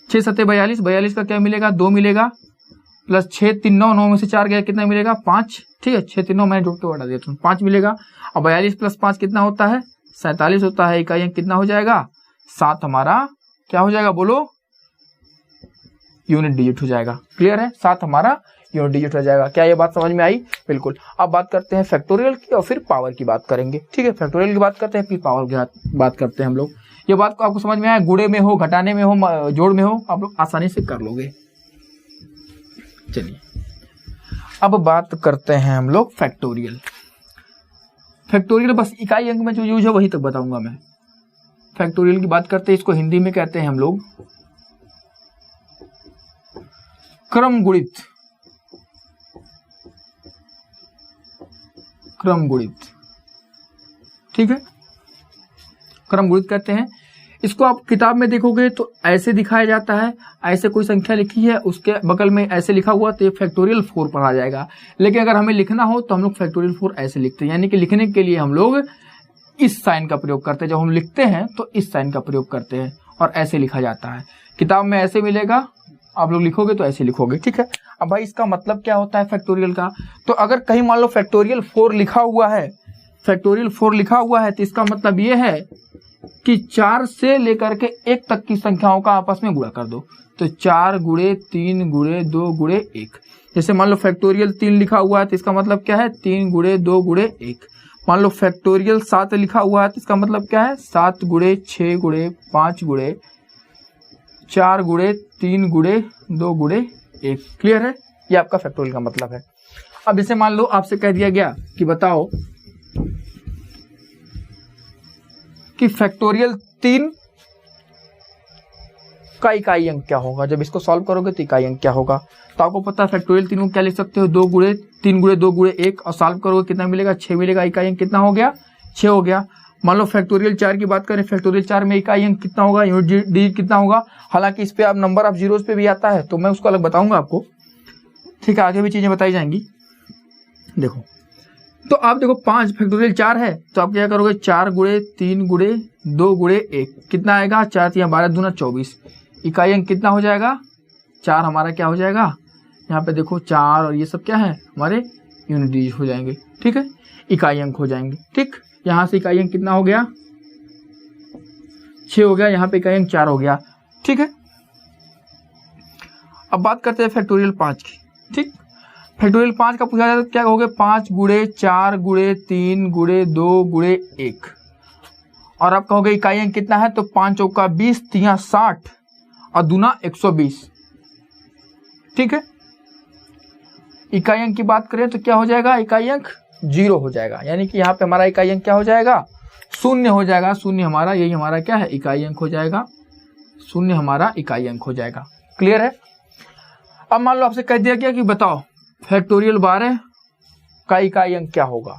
6 7 42, 42 का क्या मिलेगा, 2 मिलेगा, +6 3 9, 9 में से 4 गया, कितना मिलेगा 5, ठीक है। 6 3 9 मैंने जोड़ के बता दिया, 5 मिलेगा। और 42 + 5 कितना होता है, 47 होता है। इकाई अंक कितना हो जाएगा, 7 हमारा क्या हो जाएगा, बोलो यूनिट डिजिट हो जाएगा। क्लियर है, 7 हमारा यूनिट डिजिट हो जाएगा। क्या ये बात समझ में आई? बिल्कुल। अब बात करते हैं फैक्टोरियल की और फिर पावर की बात करेंगे, ठीक है। फैक्टोरियल की बात करते हैं, फिर पावर की बात करते हैं हम लोग। ये बात को आपको समझ में आया, गुणे में हो, घटाने में हो, जोड़ में हो, आप लोग आसानी से कर लोगे। चलिए अब बात करते हैं हम लोग फैक्टोरियल। फैक्टोरियल बस इकाई अंक में जो यूज है वही तक बताऊंगा मैं। फैक्टोरियल की बात करते हैं, इसको हिंदी में कहते हैं हम लोग क्रमगुणित। क्रमगुणित, ठीक है, क्रमगुणित कहते हैं इसको। आप किताब में देखोगे तो ऐसे दिखाया जाता है, ऐसे कोई संख्या लिखी है उसके बगल में ऐसे लिखा हुआ तो ये फैक्टोरियल 4 पढ़ा जाएगा। लेकिन अगर हमें लिखना हो तो हम लोग फैक्टोरियल 4 ऐसे लिखते हैं, यानी कि लिखने के लिए हम लोग इस साइन का प्रयोग करते हैं। जब हम लिखते हैं तो इस साइन का प्रयोग करते हैं और ऐसे लिखा जाता है। किताब में ऐसे मिलेगा, आप लोग लिखोगे तो ऐसे लिखोगे, ठीक है। अब भाई इसका मतलब क्या होता है फैक्टोरियल का? तो अगर कहीं मान लो फैक्टोरियल 4 लिखा हुआ है, फैक्टोरियल 4 लिखा हुआ है तो इसका मतलब ये है कि 4 से लेकर के 1 तक की संख्याओं का आपस में गुणा कर दो। तो 4 गुणे 3 गुणे 2 गुणे 1। जैसे मान लो फैक्टोरियल 3 लिखा हुआ है तो इसका मतलब क्या है? 3 गुणे 2 गुणे 1। मान लो फैक्टोरियल 7 लिखा हुआ है तो इसका मतलब क्या है? 7 गुणे 6 गुणे 5 गुणे 4 गुणे 3 गुणे 2 गुणे 1। क्लियर है? ये आपका फैक्टोरियल का मतलब है। अब इसे मान लो आपसे कह दिया गया कि बताओ कि फैक्टोरियल 3 का इकाई अंक क्या होगा। जब इसको सॉल्व करोगे तो इकाई अंक क्या होगा? तो आपको पता है फैक्टोरियल 3 को क्या लिख सकते हो? 2 गुणे 3 गुणे 2 गुणे 1 और सॉल्व करोगे कितना मिलेगा? 6 मिलेगा। इकाई अंक कितना हो गया? 6 हो गया। मान लो फैक्टोरियल 4 की बात करें, फैक्टोरियल 4 में इकाई अंक कितना होगा? यूनिट डिजिट कितना होगा? हालांकि इस पे आप नंबर ऑफ जीरोस पे भी आता है तो मैं उसको अलग बताऊंगा आपको, ठीक है, आगे भी चीजें बताई जाएंगी। देखो तो आप देखो 5 फैक्टोरियल 4 है तो आप क्या करोगे? 4 गुणे 3 गुणे 2 गुणे 1 कितना आएगा? 4 3 12 दूना 24। इकाई अंक कितना हो जाएगा? 4 हमारा क्या हो जाएगा? यहाँ पे देखो 4 और ये सब क्या है? हमारे यूनिट डिजिट हो जाएंगे, ठीक है, इकाई अंक हो जाएंगे। ठीक, यहाँ से इकाई अंक कितना हो गया? 6 हो गया। यहाँ पे इकाई अंक 4 हो गया, ठीक है। अब बात करते हैं फैक्टोरियल 5 की। ठीक, फैक्टोरियल 5 का पूछा जाए तो क्या कहोगे? 5 गुणे 4 गुणे 3 गुणे 2 गुणे 1 और आप कहोगे इकाई अंक कितना है? तो 5 चौका 20 3 60 और दूना 120, ठीक है। इकाई अंक की बात करें तो क्या हो जाएगा? इकाई अंक 0 हो जाएगा, यानी कि यहाँ पे हमारा इकाई अंक क्या हो जाएगा? 0 हो जाएगा। 0 हमारा, यही हमारा क्या है? इकाई अंक हो जाएगा। 0 हमारा इकाई अंक हो जाएगा। क्लियर है? अब मान लो आपसे कह दिया गया कि बताओ फैक्टोरियल 12 का इकाई अंक क्या होगा।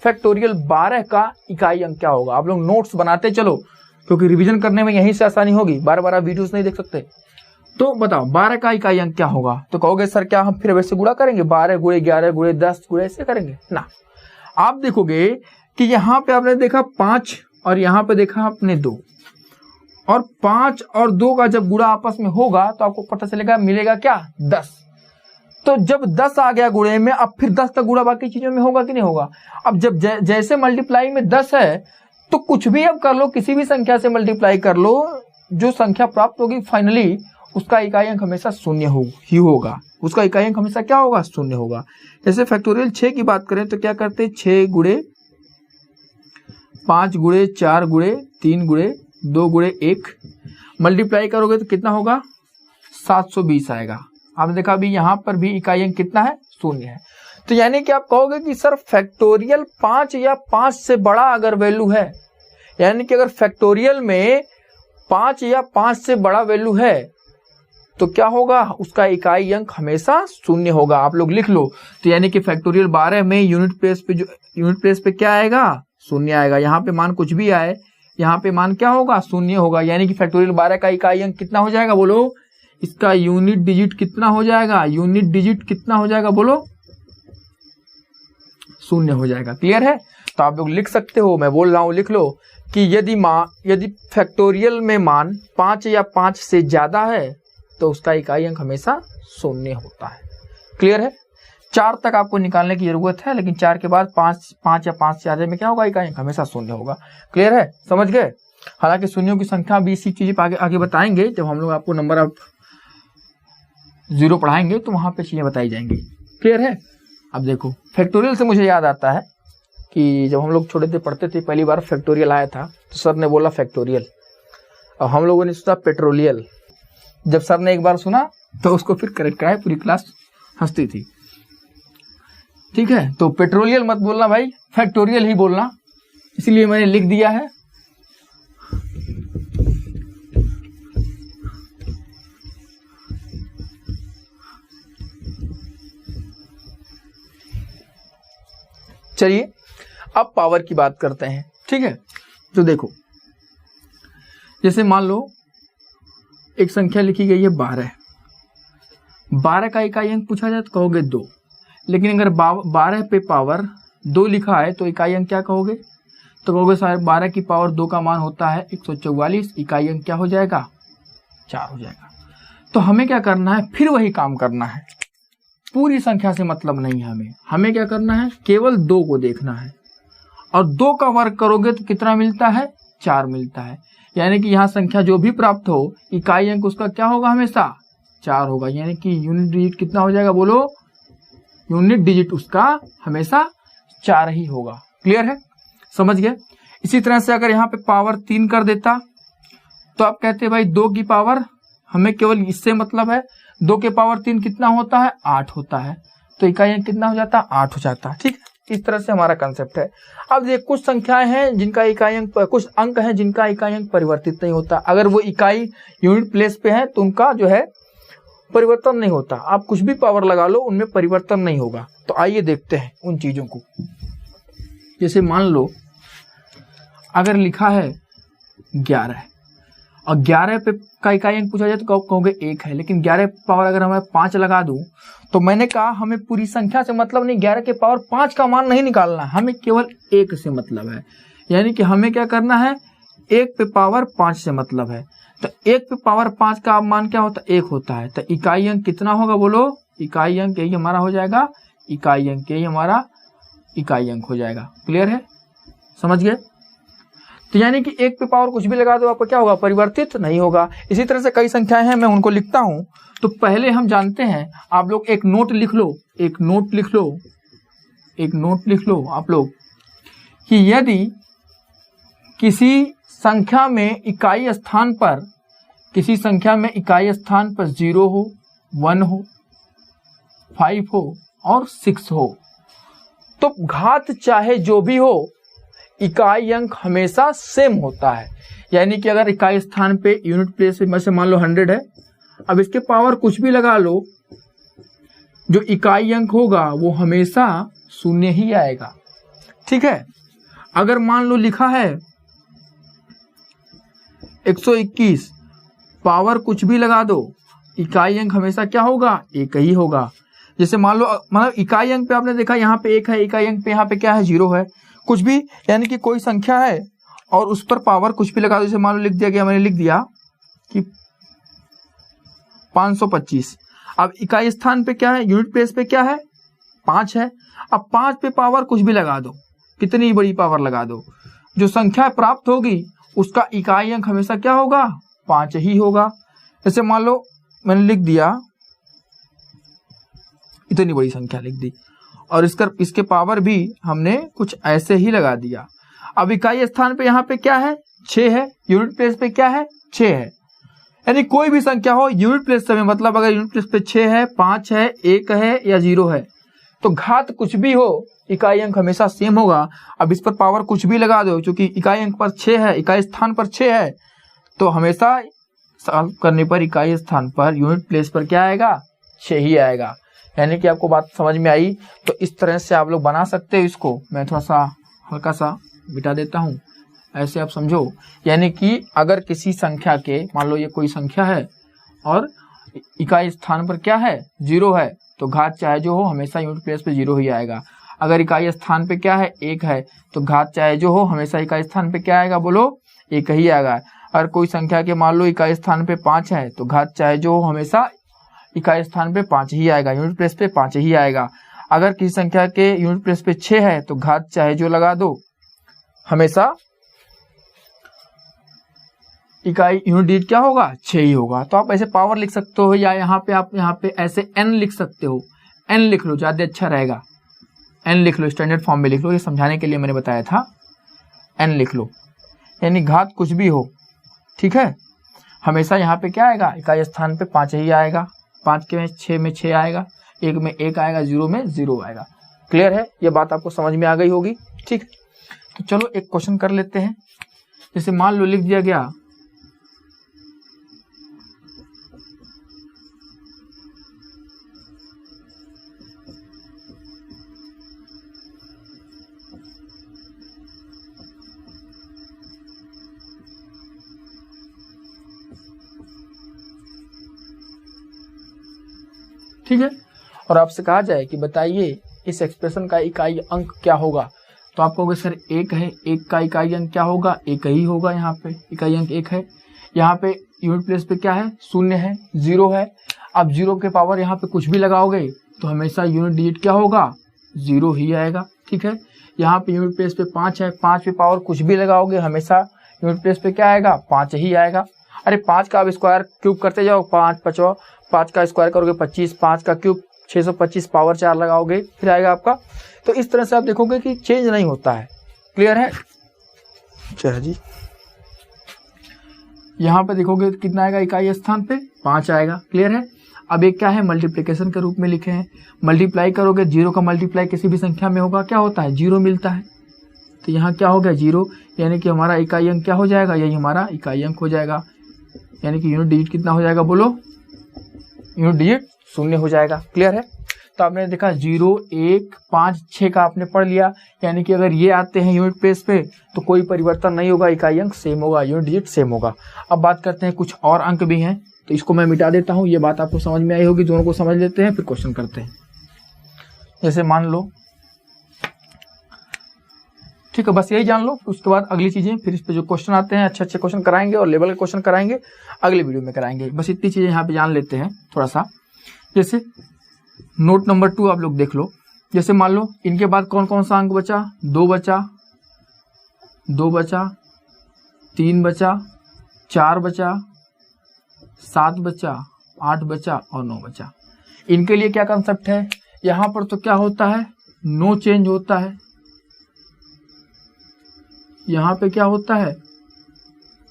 फैक्टोरियल 12 का इकाई अंक क्या होगा? आप लोग नोट्स बनाते चलो, क्योंकि रिवीजन करने में यहीं से आसानी होगी, बार बार आप वीडियोस नहीं देख सकते। तो बताओ 12 का इकाई अंक क्या होगा? तो कहोगे सर क्या हम फिर वैसे गुणा करेंगे? 12 गुणे 11 गुणे 10 गुणे ऐसे करेंगे ना। आप देखोगे कि यहाँ पे आपने देखा 5 और यहाँ पे देखा आपने 2, और 5 और 2 का जब गुणा आपस में होगा तो आपको पता चलेगा मिलेगा क्या? 10। तो जब 10 आ गया गुणे में, अब फिर 10 तक गुणा बाकी चीजों में होगा कि नहीं होगा? अब जब जैसे मल्टीप्लाई में 10 है तो कुछ भी अब कर लो, किसी भी संख्या से मल्टीप्लाई कर लो, जो संख्या प्राप्त होगी फाइनली उसका इकाई अंक हमेशा 0 ही होगा। उसका इकाई अंक हमेशा क्या होगा? 0 होगा। जैसे फैक्टोरियल 6 की बात करें तो क्या करते हैं? 6 गुणे 5 गुणे 4 गुणे 3 गुणे 2 गुणे 1 मल्टीप्लाई करोगे तो कितना होगा? 720 आएगा। आपने देखा अभी यहाँ पर भी इकाई अंक कितना है? 0 है। तो यानी कि आप कहोगे कि सर फैक्टोरियल 5 या 5 से बड़ा अगर वैल्यू है, यानी कि अगर फैक्टोरियल में 5 या 5 से बड़ा वैल्यू है तो क्या होगा? उसका इकाई अंक हमेशा 0 होगा। आप लोग लिख लो। तो यानी कि फैक्टोरियल 12 में यूनिट प्लेस पे क्या आएगा? 0 आएगा। यहाँ पे मान कुछ भी आए, यहाँ पे मान क्या होगा? 0 होगा। यानी कि फैक्टोरियल 12 का इकाई अंक कितना हो जाएगा? बोलो। इसका यूनिट डिजिट कितना हो जाएगा? यूनिट डिजिट कितना हो जाएगा? बोलो। 0 हो जाएगा। क्लियर है? तो आप लोग लिख सकते हो, मैं बोल रहा हूं लिख लो कि यदि फैक्टोरियल में मान 5 या 5 से ज्यादा है तो उसका इकाई अंक हमेशा 0 होता है। क्लियर है? 4 तक आपको निकालने की जरूरत है, लेकिन 4 के बाद 5 या 5 से ज्यादा में क्या होगा? इकाई अंक हमेशा 0 होगा। क्लियर है? समझ गए? हालांकि शून्यों की संख्या भी इसी चीज पे आगे बताएंगे, जब हम लोग आपको नंबर ऑफ 0 पढ़ाएंगे तो वहां पे चीजें बताई जाएंगी। क्लियर है? अब देखो फैक्टोरियल से मुझे याद आता है कि जब हम लोग छोटे थे, पढ़ते थे, पहली बार फैक्टोरियल आया था तो सर ने बोला फैक्टोरियल, और हम लोगों ने सुना पेट्रोलियल। जब सर ने एक बार सुना तो उसको फिर करेक्ट कराया, पूरी क्लास हंसती थी। ठीक है, तो पेट्रोलियल मत बोलना भाई, फैक्टोरियल ही बोलना, इसलिए मैंने लिख दिया है। चलिए अब पावर की बात करते हैं। ठीक है, तो देखो जैसे मान लो एक संख्या लिखी गई है 12, 12 का इकाई अंक पूछा जाए तो कहोगे 2, लेकिन अगर 12 पे पावर 2 लिखा है तो इकाई अंक क्या कहोगे? तो कहोगे सर 12 की पावर 2 का मान होता है 144, इकाई अंक क्या हो जाएगा? 4 हो जाएगा। तो हमें क्या करना है, फिर वही काम करना है, पूरी संख्या से मतलब नहीं है हमें क्या करना है, केवल 2 को देखना है, और 2 का वर्ग करोगे तो कितना मिलता है? 4 मिलता है। यानी कि यहाँ संख्या जो भी प्राप्त हो, इकाई अंक उसका क्या होगा? हमेशा 4 होगा। यानी कि यूनिट डिजिट कितना हो जाएगा? बोलो, यूनिट डिजिट उसका हमेशा 4 ही होगा। क्लियर है, समझ गए? इसी तरह से अगर यहाँ पे पावर 3 कर देता तो आप कहते भाई 2 की पावर, हमें केवल इससे मतलब है, 2 के पावर 3 कितना होता है? 8 होता है। तो इकाई अंक कितना हो जाता है? 8 हो जाता है। ठीक है, इस तरह से हमारा कंसेप्ट है। अब ये कुछ संख्याएं हैं जिनका इकाई अंक, कुछ अंक हैं जिनका इकाई अंक परिवर्तित नहीं होता। अगर वो इकाई यूनिट प्लेस पे है तो उनका जो है परिवर्तन नहीं होता। आप कुछ भी पावर लगा लो, उनमें परिवर्तन नहीं होगा। तो आइए देखते हैं उन चीजों को। जैसे मान लो अगर लिखा है 11 और 11 पे का इकाई अंक पूछा जाए तो कहोगे 1 है, लेकिन 11 पावर अगर हमें 5 लगा दूं तो मैंने कहा हमें पूरी संख्या से मतलब नहीं, 11 के पावर 5 का मान नहीं निकालना, हमें केवल 1 से मतलब है। यानी कि हमें क्या करना है, 1 पे पावर 5 से मतलब है। तो 1 पे पावर 5 का मान क्या होता है? 1 होता है। तो इकाई अंक कितना होगा? बोलो, इकाई अंक यही हमारा हो जाएगा, इकाई अंक यही हमारा इकाई अंक हो जाएगा। क्लियर है, समझ गए? तो यानी कि 1 पे पावर कुछ भी लगा दो, आपका क्या होगा? परिवर्तित नहीं होगा। इसी तरह से कई संख्याएं हैं, मैं उनको लिखता हूं। तो पहले हम जानते हैं, आप लोग एक नोट लिख लो, एक नोट लिख लो, एक नोट लिख लो आप लोग, कि यदि किसी संख्या में इकाई स्थान पर, किसी संख्या में इकाई स्थान पर 0 हो, 1 हो, 5 हो और 6 हो, तो घात चाहे जो भी हो, इकाई अंक हमेशा सेम होता है। यानी कि अगर इकाई स्थान पे यूनिट प्लेस पे जैसे मान लो 100 है, अब इसके पावर कुछ भी लगा लो, जो इकाई अंक होगा वो हमेशा 0 ही आएगा। ठीक है, अगर मान लो लिखा है 121, पावर कुछ भी लगा दो, इकाई अंक हमेशा क्या होगा? 1 ही होगा। जैसे मान लो, मतलब इकाई अंक पे आपने देखा यहाँ पे 1 है, इकाई अंक पे यहाँ पे क्या है? 0 है। कुछ भी, यानी कि कोई संख्या है और उस पर पावर कुछ भी लगा दो, जैसे मान लो लिख दिया गया, मैंने लिख दिया कि 525। अब इकाई स्थान पे क्या है? यूनिट प्लेस पे क्या है? 5 है। अब 5 पे पावर कुछ भी लगा दो, कितनी बड़ी पावर लगा दो, जो संख्या प्राप्त होगी उसका इकाई अंक हमेशा क्या होगा? 5 ही होगा। जैसे मान लो मैंने लिख दिया, इतनी बड़ी संख्या लिख दी, और इसके पावर भी हमने कुछ ऐसे ही लगा दिया। अब इकाई स्थान पे यहाँ पे क्या है? 6 है। यूनिट प्लेस पे क्या है? 6 है। यानी कोई भी संख्या हो यूनिट प्लेस में, मतलब अगर यूनिट प्लेस पे 6 है, 5 है, 1 है या 0 है, तो घात कुछ भी हो, इकाई अंक हमेशा सेम होगा। अब इस पर पावर कुछ भी लगा दो, क्योंकि इकाई अंक पर 6 है, इकाई स्थान पर 6 है, तो हमेशा सॉल्व करने पर इकाई स्थान पर यूनिट प्लेस पर क्या आएगा? 6 ही आएगा। यानी कि आपको बात समझ में आई। तो इस तरह से आप लोग बना सकते हो इसको। मैं थोड़ा सा हल्का सा मिटा देता हूँ, ऐसे आप समझो। यानी कि अगर किसी संख्या के, मान लो ये कोई संख्या है और इकाई स्थान पर क्या है? 0 है, तो घात चाहे जो हो हमेशा यूनिट प्लेस पे 0 ही आएगा। अगर इकाई स्थान पे क्या है? 1 है, तो घात चाहे जो हो हमेशा इकाई स्थान पे क्या आएगा? बोलो, 1 ही आएगा। अगर कोई संख्या के मान लो इकाई स्थान पे 5 है, तो घात चाहे जो हो हमेशा इकाई स्थान पे 5 ही आएगा, यूनिट प्लेस पे 5 ही आएगा। अगर किसी संख्या के यूनिट प्लेस पे 6 है, तो घात चाहे जो लगा दो, हमेशा इकाई यूनिट डिजिट क्या होगा? 6 ही होगा। तो आप ऐसे पावर लिख सकते हो, या यहाँ पे आप यहाँ पे ऐसे n लिख सकते हो। n लिख लो, ज्यादा अच्छा रहेगा। n लिख लो, स्टैंडर्ड फॉर्म में लिख लो, ये समझाने के लिए मैंने बताया था। n लिख लो, यानी घात कुछ भी हो, ठीक है, हमेशा यहाँ पे क्या आएगा? इकाई स्थान पे 5 ही आएगा। 5 के में 6 में 6 आएगा, 1 में 1 आएगा, 0 में 0 आएगा। क्लियर है, ये बात आपको समझ में आ गई होगी। ठीक, तो चलो एक क्वेश्चन कर लेते हैं। जैसे मान लो लिख दिया गया ठीक है, और आपसे कहा जाए कि बताइए इस एक्सप्रेशन का इकाई अंक क्या होगा, तो आप कहोगे सर एक है, एक का इकाई अंक क्या होगा, एक ही होगा। यहाँ पे इकाई अंक एक है, यहाँ पे यूनिट प्लेस पे क्या है, शून्य है, जीरो है। अब जीरो के पावर यहाँ पे कुछ भी लगाओगे तो हमेशा यूनिट डिजिट क्या होगा, जीरो ही आएगा। ठीक है, यहाँ पे यूनिट प्लेस पे 5 है, 5 पे पावर कुछ भी लगाओगे हमेशा यूनिट प्लेस पे क्या आएगा, 5 ही आएगा। अरे 5 का आप स्क्वायर क्यूब करते जाओ, 5 का स्क्वायर करोगे 25, 5 का क्यूब 625, पावर 4 लगाओगे फिर आएगा आपका। तो इस तरह से आप देखोगे कि चेंज नहीं होता है। क्लियर है? चलो जी, यहाँ पे देखोगे कितना आएगा, इकाई स्थान पे 5 आएगा। क्लियर है? अब एक क्या है, मल्टीप्लिकेशन के रूप में लिखे हैं। मल्टीप्लाई करोगे, जीरो का मल्टीप्लाई किसी भी संख्या में होगा क्या होता है, जीरो मिलता है। तो यहाँ क्या हो गया, जीरो, यानी कि हमारा इकाई अंक क्या हो जाएगा, यही हमारा इकाई अंक हो जाएगा। यानी कि यूनिट डिजिट कितना हो जाएगा, बोलो, यूनिट डिजिट शून्य हो जाएगा। क्लियर है? तो आपने देखा 0, 1, 5, 6 का आपने पढ़ लिया। यानी कि अगर ये आते हैं यूनिट प्लेस पे तो कोई परिवर्तन नहीं होगा, इकाई अंक सेम होगा, यूनिट डिजिट सेम होगा। अब बात करते हैं, कुछ और अंक भी हैं तो इसको मैं मिटा देता हूं। ये बात आपको समझ में आई होगी, दोनों को समझ लेते हैं फिर क्वेश्चन करते हैं। जैसे मान लो, ठीक है, बस यही जान लो, उसके बाद अगली चीजें फिर इस पे जो क्वेश्चन आते हैं अच्छे अच्छे क्वेश्चन कराएंगे और लेवल के क्वेश्चन कराएंगे, अगले वीडियो में कराएंगे। बस इतनी चीजें यहाँ पे जान लेते हैं थोड़ा सा। जैसे नोट नंबर 2 आप लोग देख लो। जैसे मान लो इनके बाद कौन कौन सा अंक बचा, 2 बचा, 2 बचा, 3 बचा, 4 बचा, 7 बचा, 8 बचा और 9 बचा। इनके लिए क्या कंसेप्ट है, यहाँ पर तो क्या होता है, नो चेंज होता है। यहाँ पे क्या होता है,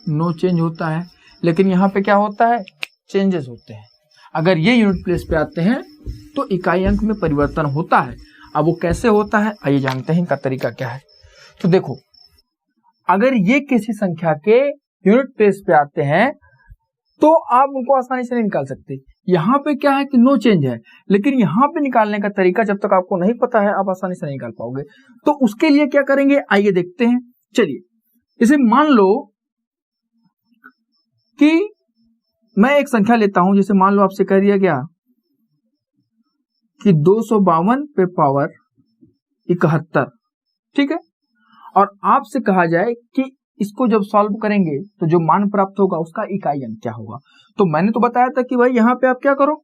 नो चेंज होता है, लेकिन यहाँ पे क्या होता है, चेंजेस होते हैं। अगर ये यूनिट प्लेस पे आते हैं तो इकाई अंक में परिवर्तन होता है। अब वो कैसे होता है आइए जानते हैं, इनका तरीका क्या है। तो देखो, अगर ये किसी संख्या के यूनिट प्लेस पे आते हैं तो आप उनको आसानी से नहीं निकाल सकते। यहाँ पे क्या है कि नो चेंज है, लेकिन यहाँ पे निकालने का तरीका जब तक आपको नहीं पता है आप आसानी से नहीं निकाल पाओगे। तो उसके लिए क्या करेंगे आइए देखते हैं। चलिए, इसे मान लो कि मैं एक संख्या लेता हूं, जैसे मान लो आपसे कह दिया गया कि 252 पे पावर 71, ठीक है, और आपसे कहा जाए कि इसको जब सॉल्व करेंगे तो जो मान प्राप्त होगा उसका इकाई अंक क्या होगा। तो मैंने तो बताया था कि भाई यहाँ पे आप क्या करो,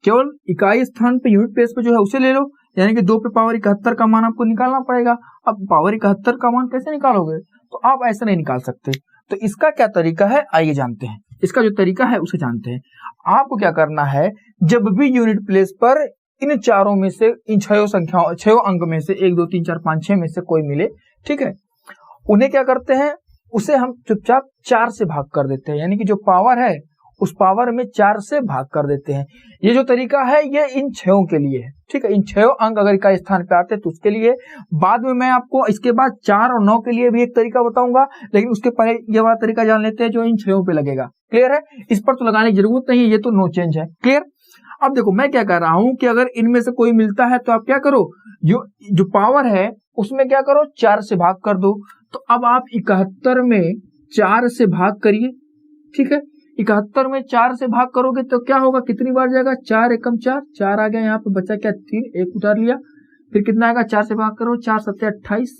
केवल इकाई स्थान पे यूनिट प्लेस पे जो है उसे ले लो, यानी कि 2 पे पावर 71 का मान आपको निकालना पड़ेगा। अब पावर 71 का मान कैसे निकालोगे, तो आप ऐसे नहीं निकाल सकते। तो इसका क्या तरीका है आइए जानते हैं। इसका जो तरीका है उसे जानते हैं। आपको क्या करना है, जब भी यूनिट प्लेस पर इन चारों में से, इन 6 अंक में से 1, 2, 3, 4, 5, 6 में से कोई मिले, ठीक है, उन्हें क्या करते हैं, उसे हम चुपचाप 4 से भाग कर देते हैं। यानी कि जो पावर है उस पावर में 4 से भाग कर देते हैं। ये जो तरीका है ये इन 6 के लिए है, ठीक है। इन 6 अंक अगर इकाई स्थान पे आते हैं तो उसके लिए, बाद में मैं आपको इसके बाद 4 और 9 के लिए भी एक तरीका बताऊंगा, लेकिन उसके पहले ये वाला तरीका जान लेते हैं जो इन 6 पे लगेगा। क्लियर है? इस पर तो लगाने की जरूरत नहीं है, ये तो नो चेंज है। क्लियर? अब देखो मैं क्या कह रहा हूं कि अगर इनमें से कोई मिलता है तो आप क्या करो, जो पावर है उसमें क्या करो, 4 से भाग कर दो। तो अब आप 71 में 4 से भाग करिए, ठीक है। 71 में 4 से भाग करोगे तो क्या होगा, कितनी बार जाएगा, 4 एकम 4, 4 आ गया, यहाँ पे बचा क्या 3, 1 उतार लिया, फिर कितना आएगा, 4 से भाग करो, 4 7 28,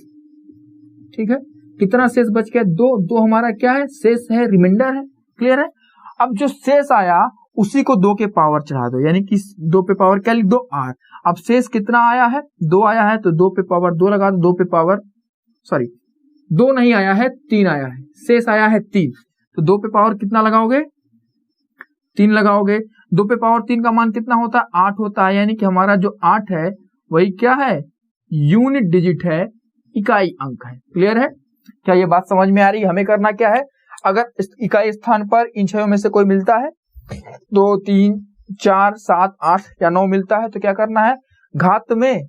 ठीक है। कितना शेष बच गया, 2, 2 हमारा क्या है, शेष है, रिमाइंडर है। क्लियर है? अब जो शेष आया उसी को 2 के पावर चढ़ा दो, यानी कि 2 पे पावर क्या लिख दो, 8। अब शेष कितना आया है, 2 आया है, तो 2 पे पावर 2 लगा दो, 2 पे पावर, सॉरी 2 नहीं आया है, 3 आया है, शेष आया है 3, तो 2 पे पावर कितना लगाओगे, 3 लगाओगे। 2 पे पावर 3 का मान कितना होता है, 8 होता है। यानी कि हमारा जो 8 है वही क्या है, यूनिट डिजिट है, इकाई अंक है। क्लियर है? क्या ये बात समझ में आ रही है? हमें करना क्या है, अगर इस इकाई स्थान पर इन 6 में से कोई मिलता है, 2, 3, 4, 7, 8 या 9 मिलता है तो क्या करना है, घात में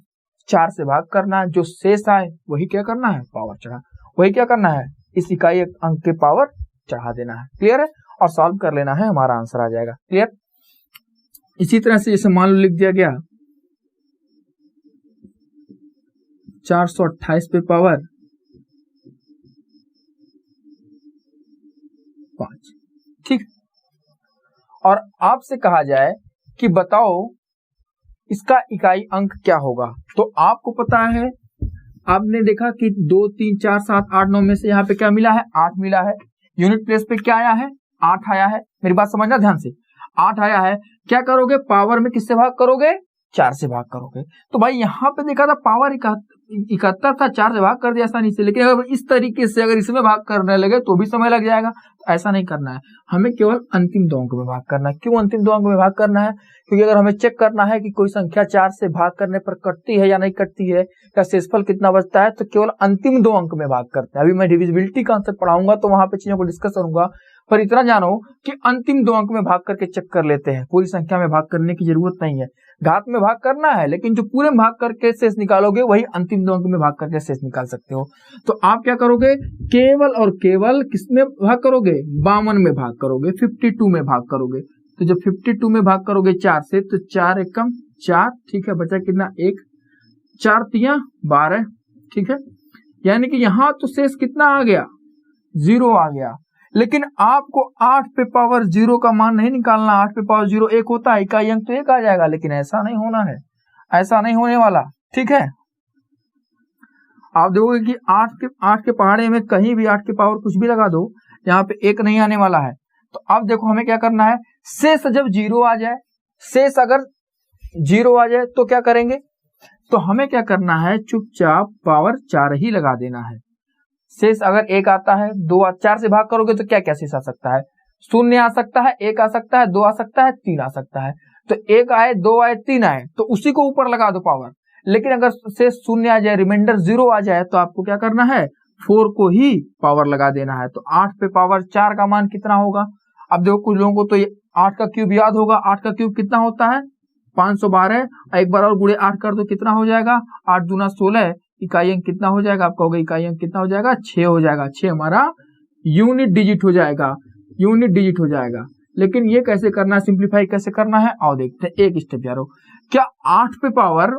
4 से भाग करना है, जो शेष आए वही क्या करना है, पावर चढ़ा, वही क्या करना है, इस इकाई अंक के पावर चढ़ा देना है। क्लियर है, और सॉल्व कर लेना है, हमारा आंसर आ जाएगा। क्लियर। इसी तरह से जैसे मान लो लिख दिया गया 428 पे पावर 5, ठीक। और आपसे कहा जाए कि बताओ इसका इकाई अंक क्या होगा, तो आपको पता है, आपने देखा कि 2 3 4 7 8 9 में से यहाँ पे क्या मिला है, 8 मिला है। यूनिट प्लेस पे क्या आया है, 8 आया है। मेरी बात समझना ध्यान से, 8 आया है। क्या करोगे, पावर में किससे भाग करोगे, 4 से भाग करोगे। तो भाई यहाँ पे देखा था पावर 71 था, 4 से भाग कर दिया आसानी से, लेकिन अगर इस तरीके से अगर इसमें भाग करने लगे तो भी समय लग जाएगा। तो ऐसा नहीं करना है, हमें केवल अंतिम दो अंक में भाग करना है। क्यों अंतिम दो अंक में भाग करना है, क्योंकि अगर हमें चेक करना है कि कोई संख्या 4 से भाग करने पर कटती है या नहीं कटती है, या शेषफल कितना बचता है, तो केवल अंतिम दो अंक में भाग करते हैं। अभी मैं डिविजिबिलिटी कॉन्सेप्ट पढ़ाऊंगा तो वहां पे चीजों को डिस्कस करूंगा, पर इतना जानो कि अंतिम दो अंक में भाग करके चेक कर लेते हैं, पूरी संख्या में भाग करने की जरूरत नहीं है। घात में भाग करना है, लेकिन जो पूरे में भाग करके शेष निकालोगे वही अंतिम दो अंक में भाग करके शेष निकाल सकते हो। तो आप क्या करोगे, केवल और केवल किसमें भाग करोगे, 52 में भाग करोगे, 52 में भाग करोगे। तो जब 52 में भाग करोगे 4 से, तो 4 एकम 4, ठीक है, बचा कितना, 1, 4 तिया 12, ठीक है। यानी कि यहाँ तो शेष कितना आ गया, 0 आ गया। लेकिन आपको 8 पे पावर 0 का मान नहीं निकालना, 8 पे पावर 0 1 होता है, इकाई अंक तो 1 आ जाएगा, लेकिन ऐसा नहीं होना है, ऐसा नहीं होने वाला, ठीक है। आप देखोगे कि 8 के पहाड़े में कहीं भी 8 के पावर कुछ भी लगा दो, यहाँ पे 1 नहीं आने वाला है। तो अब देखो हमें क्या करना है, शेष जब 0 आ जाए, शेष अगर 0 आ जाए तो क्या करेंगे, तो हमें क्या करना है, चुपचाप पावर 4 ही लगा देना है। शेष अगर 1 आता है, 2 4 से भाग करोगे तो क्या क्या शेष आ सकता है, 0 आ सकता है, 1 आ सकता है, 2 आ सकता है, 3 आ सकता है। तो 1 आए, 2 आए, 3 आए, तो उसी को ऊपर लगा दो पावर। लेकिन अगर शेष 0 आ जाए, रिमाइंडर 0 आ जाए, तो आपको क्या करना है, 4 को ही पावर लगा देना है। तो 8 पे पावर 4 का मान कितना होगा, अब देखो कुछ लोगों को तो 8 का क्यूब याद होगा। 8 का क्यूब कितना होता है, 512। एक बार और गुणे 8 कर दो, कितना हो जाएगा, 8 दूना 16, इकाई अंक कितना हो जाएगा, आपका होगा इकाई अंक कितना हो जाएगा, 6 हो जाएगा। 6 हमारा यूनिट डिजिट हो जाएगा, यूनिट डिजिट हो जाएगा। लेकिन ये कैसे करना है, सिंप्लीफाई कैसे करना है, आओ देखते हैं। एक स्टेप यारो, क्या 8 पे पावर,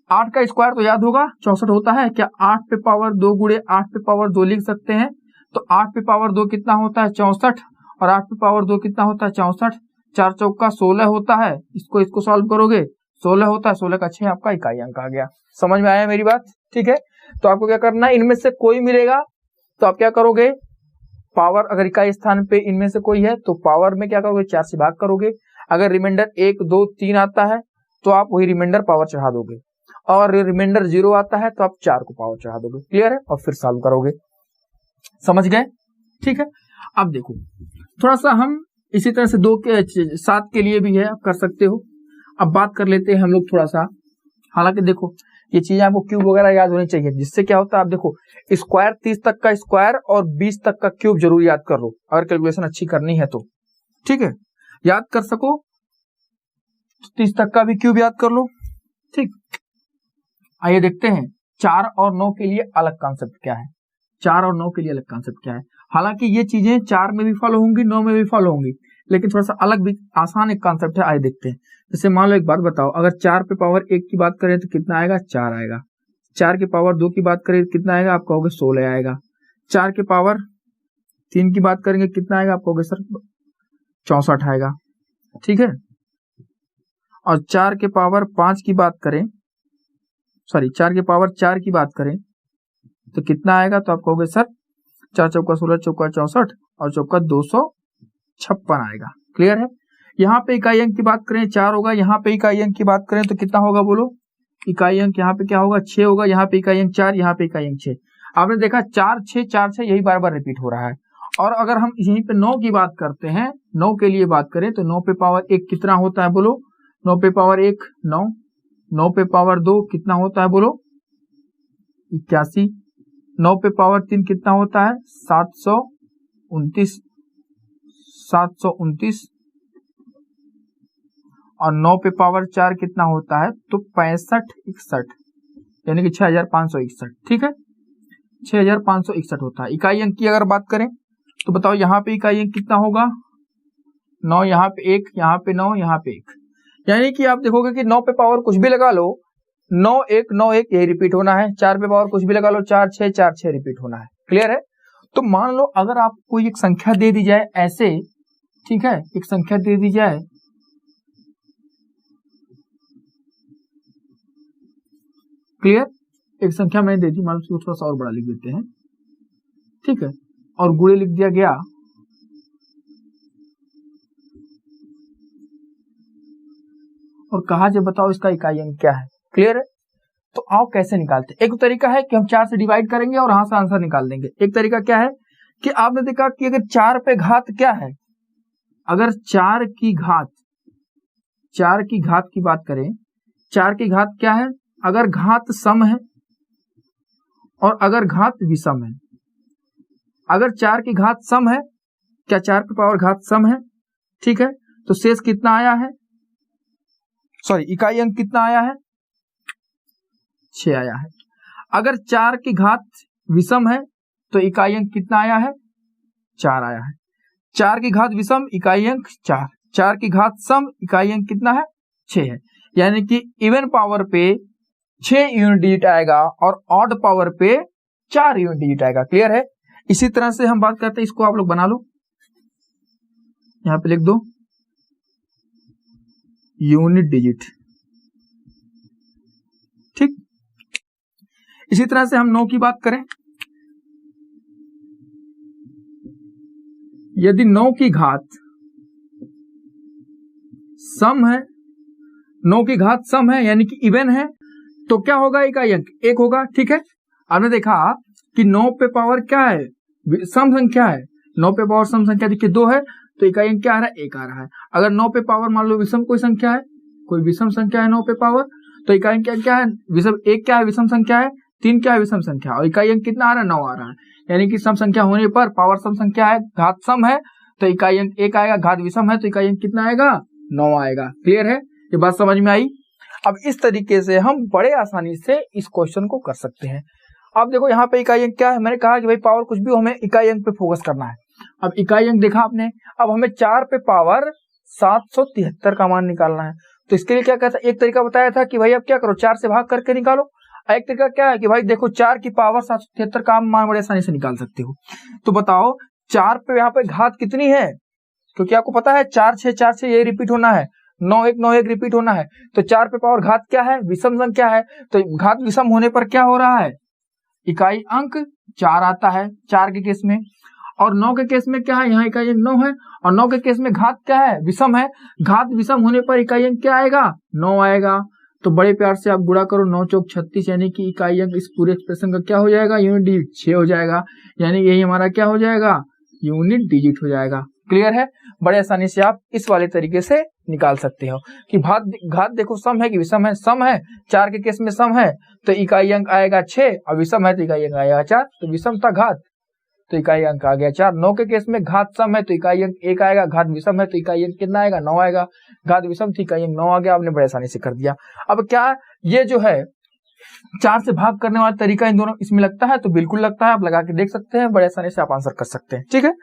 8 का स्क्वायर तो याद होगा 64 होता है, क्या 8 पे पावर 2 गुणे 8 पे पावर 2 लिख सकते हैं। तो 8 पे पावर 2 कितना होता है, 64, और 8 पे पावर 2 कितना होता है, 64, 4 चौका 16 होता है। इसको सॉल्व करोगे, 16 होता है, 16 का 6 आपका इकाई अंक आ गया। समझ में आया मेरी बात, ठीक है। तो आपको क्या करना है, इनमें से कोई मिलेगा तो आप क्या करोगे, पावर अगर इकाई स्थान पे इनमें से कोई है तो पावर में क्या करोगे, 4 से भाग करोगे। अगर रिमाइंडर 1 2 3 आता है तो आप वही रिमाइंडर पावर चढ़ा दोगे, और रिमाइंडर 0 आता है तो आप 4 को पावर चढ़ा दोगे। क्लियर है, और फिर सॉल्व करोगे। समझ गए, ठीक है। अब देखो थोड़ा सा हम इसी तरह से 2 के 7 के लिए भी है, आप कर सकते हो। अब बात कर लेते हैं हम लोग थोड़ा सा, हालांकि देखो ये चीजें आपको क्यूब वगैरह याद होनी चाहिए, जिससे क्या होता है, आप देखो स्क्वायर 30 तक का स्क्वायर और 20 तक का क्यूब जरूर याद कर लो, अगर कैलकुलेशन अच्छी करनी है तो, ठीक है। याद कर सको 30 तक का भी क्यूब याद कर लो, ठीक। आइए देखते हैं 4 और 9 के लिए अलग कॉन्सेप्ट क्या है, 4 और 9 के लिए अलग कॉन्सेप्ट क्या है। हालांकि ये चीजें 4 में भी फॉलो होंगी, 9 में भी फॉलो होंगी, लेकिन थोड़ा सा अलग भी आसान एक कॉन्सेप्ट है। आइए देखते हैं। जैसे मान लो एक बात बताओ, अगर 4 पे पावर 1 की बात करें तो कितना आएगा, 4 आएगा। 4 के पावर 2 की बात करें कितना आएगा, आप कहोगे 16 आएगा। 4 के पावर 3 की बात करेंगे कितना आएगा, आप कहोगे सर 64 आएगा, ठीक है। और 4 के पावर 5 की बात करें, सॉरी 4 के पावर 4 की बात करें तो कितना आएगा, तो आप कहोगे सर 4 चौका 16, चौका 64 और चौका 256 आएगा। क्लियर है। यहाँ पे इकाई अंक की बात करें 4 होगा, यहाँ पे इकाई अंक की बात करें तो कितना होगा, बोलो। इकाई अंक यहाँ पे क्या होगा, 6 होगा। यहाँ पे इकाई अंक 4, यहाँ पे इकाई अंक 6। आपने देखा 4 6 4 6 यही बार बार रिपीट हो रहा है। और अगर हम यहीं पे 9 की बात करते हैं, 9 के लिए बात करें तो 9 पे पावर 1 कितना होता है, बोलो। 9 पे पावर 1 9, 9 पे पावर 2 कितना होता है, बोलो 81। 9 पे पावर 3 कितना होता है, 729, 729। और 9 पे पावर 4 कितना होता है, तो 65 61। यानी कि 6561, ठीक है, 6561 होता है। इकाई अंक की अगर बात करें तो बताओ यहाँ पे इकाई अंक कितना होगा, 9, यहाँ पे 1, यहाँ पे 9, यहाँ पे 1, यानी कि आप देखोगे कि 9 पे पावर कुछ भी लगा लो 9 1 9 1 यही रिपीट होना है, 4 पे पावर कुछ भी लगा लो 4 6 4 6 रिपीट होना है। क्लियर है? तो मान लो अगर आपको कोई एक संख्या दे दी जाए ऐसे, ठीक है, एक संख्या दे दी जाए, क्लियर, एक संख्या मैंने दे दी, मान लो उसको थोड़ा सा और बड़ा लिख देते हैं, ठीक है, और गुणे लिख दिया गया, और कहा जब बताओ इसका इकाई अंक क्या है। क्लियर है? तो आओ कैसे निकालते हैं। एक तरीका है कि हम 4 से डिवाइड करेंगे और यहां से आंसर निकाल देंगे। एक तरीका क्या है कि आपने देखा कि अगर 4 पे घात क्या है, अगर 4 की घात की बात करें, 4 की घात क्या है, अगर घात सम है और अगर घात विषम है, अगर 4 की घात सम है, क्या 4 पे पावर घात सम है, ठीक है, तो शेष कितना आया है, सॉरी इकाई अंक कितना आया है, 6 आया है। अगर 4 की घात विषम है तो इकाई अंक कितना आया है, 4 आया है। 4 की घात विषम इकाई अंक 4, 4 की घात सम इकाई अंक कितना है, 6 है, यानी कि इवन पावर पे 6 यूनिट डिजिट आएगा और ऑड पावर पे 4 यूनिट डिजिट आएगा। क्लियर है? इसी तरह से हम बात करते हैं, इसको आप लोग बना लो, यहां पे लिख दो यूनिट डिजिट, ठीक। इसी तरह से हम 9 की बात करें, यदि 9 की घात सम है, 9 की घात सम है यानी कि इवन है, तो क्या होगा, इकाई अंक 1 होगा, ठीक है। आपने देखा कि 9 पे पावर क्या है, सम संख्या है, 9 पे पावर सम संख्या देखिए 2 है, तो इकाई अंक क्या आ रहा है, 1 आ रहा है। अगर 9 पे पावर मान लो विषम कोई संख्या है, कोई विषम संख्या है 9 पे पावर, तो इकाई अंक क्या है, विषम 1 क्या है, विषम संख्या है, 3 क्या है, विषम संख्या, और इकाई अंक कितना आ रहा है, 9 आ रहा है। यानी कि सम संख्या होने पर पावर सम संख्या है, घात सम है तो इकाई अंक 1 आएगा, घात विषम है तो इकाई अंक कितना आएगा, 9 आएगा। क्लियर है? ये बात समझ में आई? अब इस तरीके से हम बड़े आसानी से इस क्वेश्चन को कर सकते हैं। अब देखो यहाँ पे इकाई अंक क्या है, मैंने कहा कि भाई पावर कुछ भी हो, हमें इकाई अंक पे फोकस करना है। अब इकाई अंक देखा आपने, अब हमें 4 पे पावर 773 का मान निकालना है। तो इसके लिए क्या कहता है, एक तरीका बताया था कि भाई अब क्या करो, 4 से भाग करके निकालो। एक तरीका क्या है कि भाई देखो 4 की पावर 773 का मान बड़े आसानी से निकाल सकते हो। तो बताओ 4 पे यहाँ पे घात कितनी है, क्योंकि आपको पता है 4 6 ये रिपीट होना है, 9 1 9 1 रिपीट होना है। तो 4 पे पावर घात क्या है, विषम संख्या है, तो घात विषम होने पर क्या हो रहा है, इकाई अंक 4 आता है 4 के केस में। और 9 के केस में क्या है, यहाँ इकाई अंक 9 है, और 9 के केस में घात क्या है, विषम है, घात विषम होने पर इकाई अंक क्या आएगा, 9 आएगा। तो बड़े प्यार से आप गुणा करो, 9 चौक 36, यानी कि इकाई अंक इस पूरे एक्सप्रेशन का क्या हो जाएगा, यूनिट डिजिट 6 हो जाएगा, यानी यही हमारा क्या हो जाएगा, यूनिट डिजिट हो जाएगा। क्लियर है? बड़े आसानी से आप इस वाले तरीके से निकाल सकते हो कि घात देखो सम है कि विषम है, सम है, 4 के केस में सम है तो इकाई अंक आएगा 6, और विषम है तो इकाई अंक आएगा 4, तो विषम था घात तो इकाई अंक आ गया 4। 9 के केस में घात सम है तो इकाई अंक 1 आएगा, घात विषम है तो इकाई अंक कितना आएगा, 9 आएगा, घात विषम थी इकाई अंक 9 आ गया। आपने बड़े आसानी से कर दिया। अब क्या ये जो है 4 से भाग करने वाला तरीका इन दोनों इसमें लगता है, तो बिल्कुल लगता है, आप लगा के देख सकते हैं, बड़े आसानी से आप आंसर कर सकते हैं। ठीक है,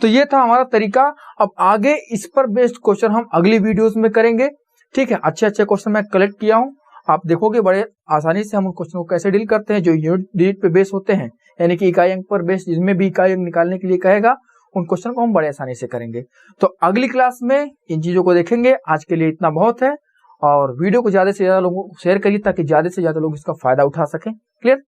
तो ये था हमारा तरीका। अब आगे इस पर बेस्ड क्वेश्चन हम अगली वीडियोस में करेंगे। ठीक है, अच्छे अच्छे क्वेश्चन मैं कलेक्ट किया हूं, आप देखोगे बड़े आसानी से हम उन क्वेश्चन को कैसे डील करते हैं जो यूनिट डिजिट पे बेस होते हैं, यानी कि इकाई अंक पर बेस, जिसमें भी इकाई अंक निकालने के लिए कहेगा उन क्वेश्चन को हम बड़े आसानी से करेंगे। तो अगली क्लास में इन चीजों को देखेंगे। आज के लिए इतना बहुत है, और वीडियो को ज्यादा से ज्यादा लोगों को शेयर करिए ताकि ज्यादा से ज्यादा लोग इसका फायदा उठा सकें। क्लियर?